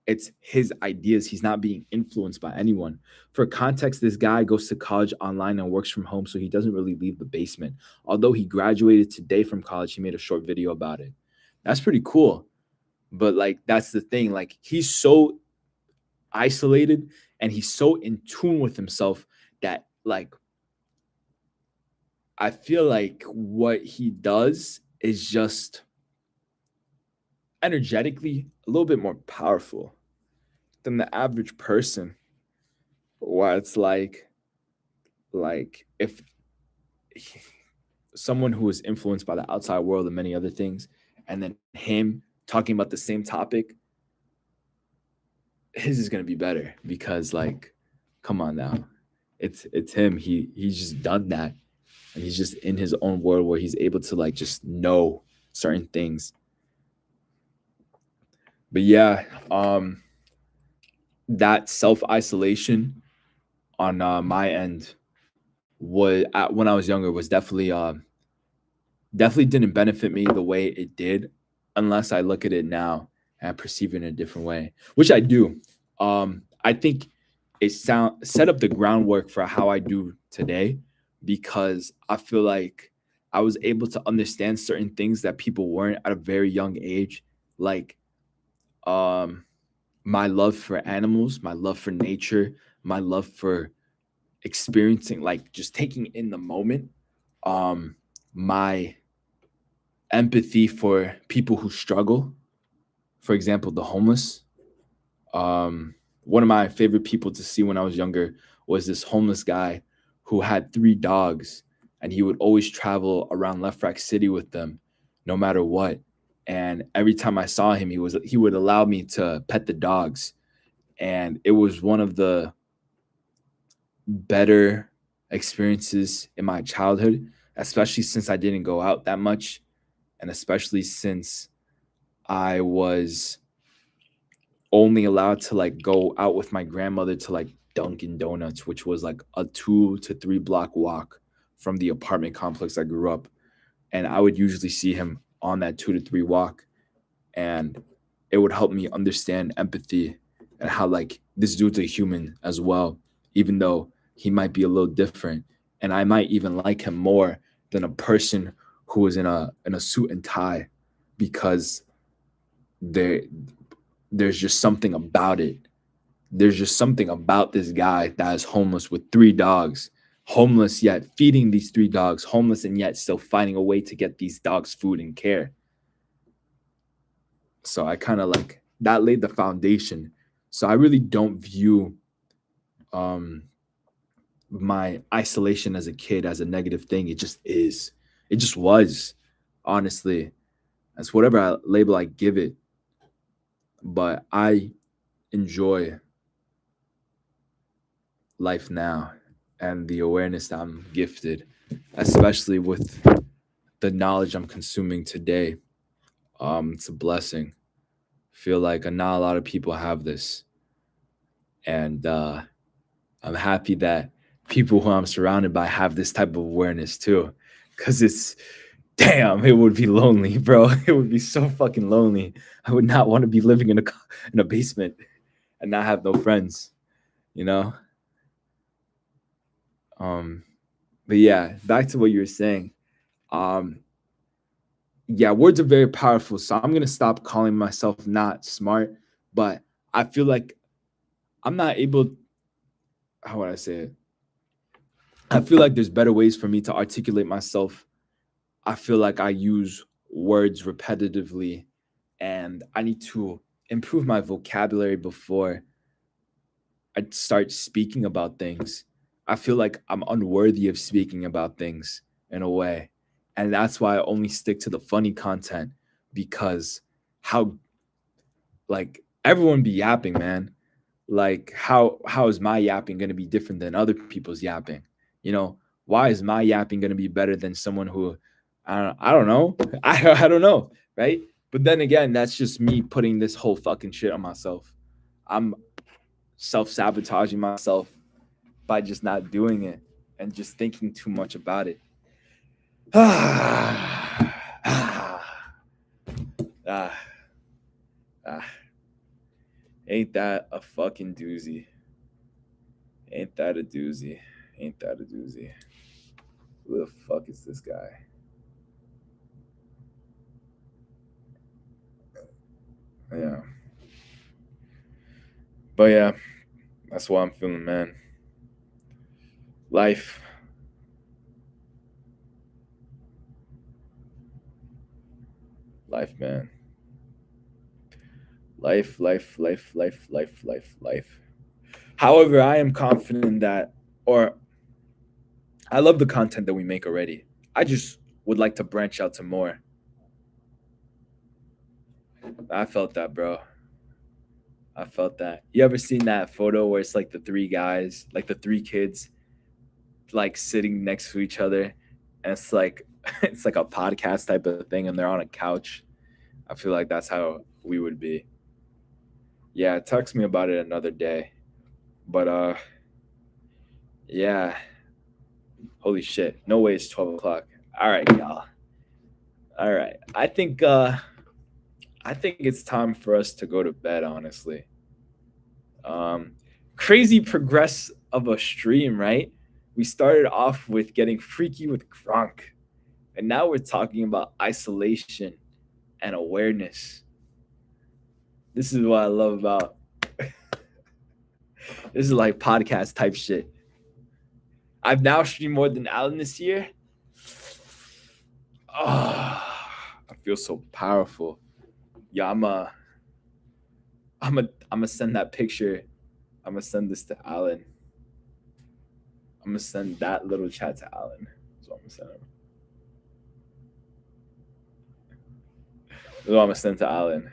it's his ideas. He's not being influenced by anyone. For context, this guy goes to college online and works from home, so he doesn't really leave the basement. Although he graduated today from college, he made a short video about it. That's pretty cool. But like that's the thing, like he's so isolated and he's so in tune with himself that like I feel like what he does is just energetically a little bit more powerful than the average person. Where it's like if someone who is influenced by the outside world and many other things, and then him talking about the same topic, his is gonna be better because like, come on now, it's him. He's just done that, and he's just in his own world where he's able to like just know certain things. But yeah, that self-isolation on my end was when I was younger was definitely didn't benefit me the way it did unless I look at it now and perceive it in a different way, which I do. I think it set up the groundwork for how I do today because I feel like I was able to understand certain things that people weren't at a very young age, like um, my love for animals, my love for nature, my love for experiencing, like just taking in the moment, my empathy for people who struggle. For example, the homeless. One of my favorite people to see when I was younger was this homeless guy who had 3 dogs, and he would always travel around Left Rack City with them, no matter what. And every time I saw him, he would allow me to pet the dogs, and it was one of the better experiences in my childhood, especially since I didn't go out that much, and especially since I was only allowed to like go out with my grandmother to like Dunkin' Donuts, which was like a 2 to 3 block walk from the apartment complex I grew up. And I would usually see him on that 2 to 3 walk. And it would help me understand empathy and how like this dude's a human as well, even though he might be a little different. And I might even like him more than a person who was in a suit and tie because there's just something about it. There's just something about this guy that is homeless with 3 dogs, homeless yet feeding these 3 dogs, homeless and yet still finding a way to get these dogs food and care. So I kind of like that laid the foundation. So I really don't view my isolation as a kid as a negative thing. It just is. It just was, honestly. That's whatever label I give it. But I enjoy life now and the awareness that I'm gifted, especially with the knowledge I'm consuming today. It's a blessing. Feel like not a lot of people have this, and I'm happy that people who I'm surrounded by have this type of awareness too, because it's damn, it would be lonely, bro. It would be so fucking lonely. I would not want to be living in a basement and not have no friends, you know. But yeah, back to what you were saying. Yeah, words are very powerful. So I'm gonna stop calling myself not smart, but I feel like I'm not able. How would I say it? I feel like there's better ways for me to articulate myself. I feel like I use words repetitively, and I need to improve my vocabulary before I start speaking about things. I feel like I'm unworthy of speaking about things in a way. And that's why I only stick to the funny content because how like everyone be yapping, man. Like how is my yapping going to be different than other people's yapping? You know, why is my yapping going to be better than someone who I don't know. I don't know, right? But then again, that's just me putting this whole fucking shit on myself. I'm self-sabotaging myself by just not doing it and just thinking too much about it. Ain't that a fucking doozy? Ain't that a doozy? Ain't that a doozy? Who the fuck is this guy? Yeah. But yeah, that's what I'm feeling, man. Life. Life, man. Life. However, I am confident that, or I love the content that we make already. I just would like to branch out to more. I felt that, bro. I felt that. You ever seen that photo where it's like the 3 guys, like the 3 kids, like sitting next to each other, and it's like it's like a podcast type of thing, and they're on a couch. I feel like that's how we would be. Yeah, text me about it another day. But yeah. Holy shit. No way it's 12 o'clock. All right, y'all. All right. I think it's time for us to go to bed, honestly. Um Crazy progress of a stream, right? We started off with getting freaky with Gronk, and now we're talking about isolation and awareness. This is what I love about this is like podcast type shit. I've now streamed more than Alan this year. Oh, I feel so powerful. Yeah, I'm a send that picture. I'm gonna send this to Alan. I'm gonna send that little chat to Alan. That's what I'm gonna send him. That's what I'm gonna send to Alan.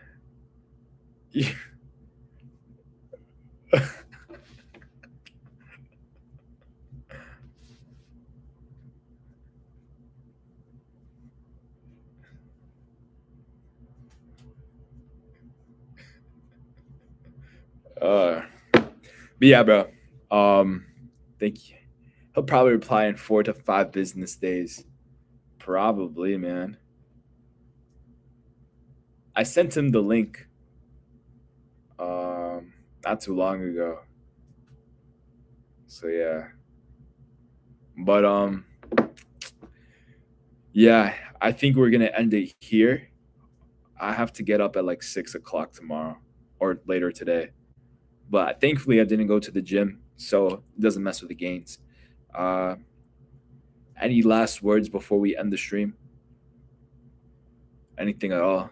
But yeah, bro. Thank you. He'll probably reply in 4 to 5 business days. Probably, man. I sent him the link not too long ago. So yeah. But yeah, I think we're gonna end it here. I have to get up at like 6 o'clock tomorrow or later today. But thankfully I didn't go to the gym, so it doesn't mess with the gains. Uh any last words before we end the stream? Anything at all?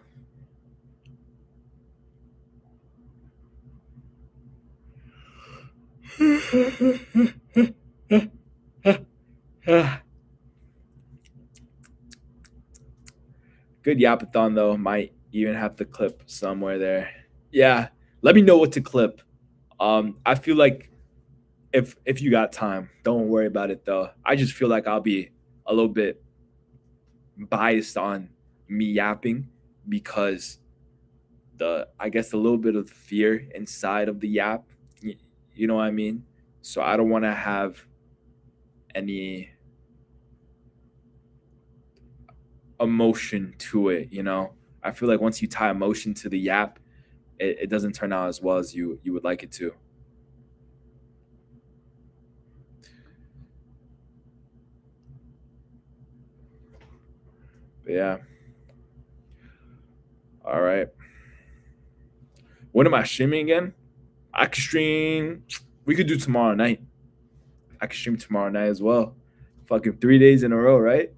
Good Yapathon though. Might even have to clip somewhere there. Yeah. Let me know what to clip. I feel like if you got time, don't worry about it though. I just feel like I'll be a little bit biased on me yapping because I guess a little bit of fear inside of the yap. You know what I mean? So I don't want to have any emotion to it, you know? I feel like once you tie emotion to the yap, it doesn't turn out as well as you would like it to. But yeah. All right. When am I streaming again? I could stream. We could do tomorrow night. I could stream tomorrow night as well. Fucking 3 days in a row, right?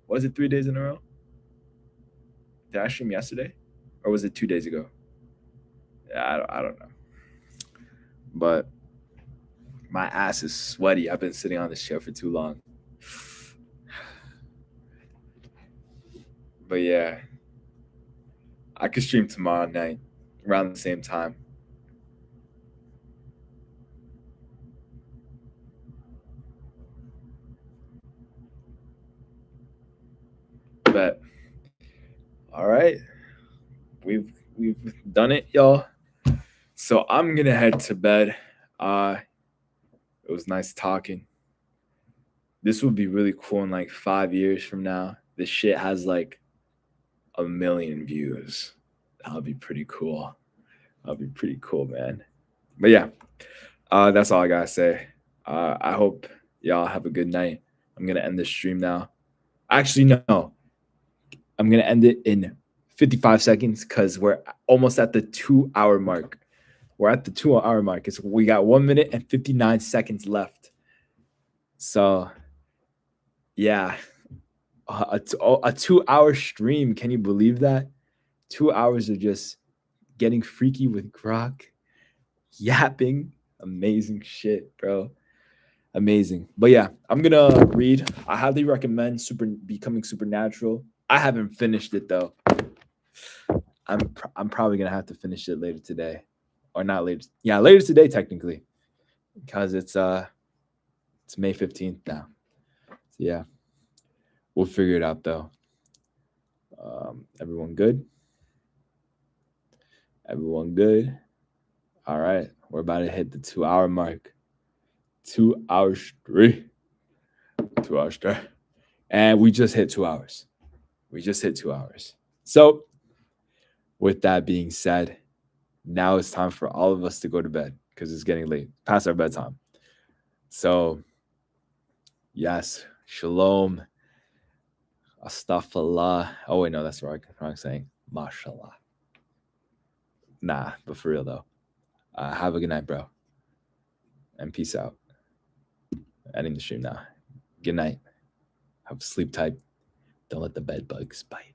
Was it 3 days in a row? Did I stream yesterday, or was it 2 days ago? Yeah, I don't know. But my ass is sweaty. I've been sitting on this chair for too long. But yeah, I could stream tomorrow night around the same time. But all right, we've done it, y'all. So I'm gonna head to bed. It was nice talking. This would be really cool in like 5 years from now. This shit has like 1 million views. That'll be pretty cool. That'll be pretty cool, man. But yeah, that's all I gotta say. I hope y'all have a good night. I'm gonna end this stream now. Actually, no. I'm gonna end it in 55 seconds because we're almost at the 2 hour mark. We're at the 2 hour mark. We got 1 minute and 59 seconds left. So yeah, a 2 hour stream. Can you believe that? 2 hours of just getting freaky with grok, yapping. Amazing shit, bro. Amazing. But yeah, I'm gonna read. I highly recommend Becoming Supernatural. I haven't finished it though. I'm probably gonna have to finish it later today, or not later. Yeah, later today technically, because it's May 15th now. So yeah, we'll figure it out though. Everyone good? Everyone good? All right. We're about to hit the 2-hour mark. 2 hours straight. 2 hours straight. And we just hit 2 hours. We just hit 2 hours. So, with that being said, now it's time for all of us to go to bed because it's getting late, past our bedtime. So, yes, shalom, astaghfirullah. Oh, wait, no, that's wrong saying. Mashallah. Nah, but for real, though. Have a good night, bro. And peace out. Ending the stream now. Good night. Have sleep tight. Don't let the bed bugs bite.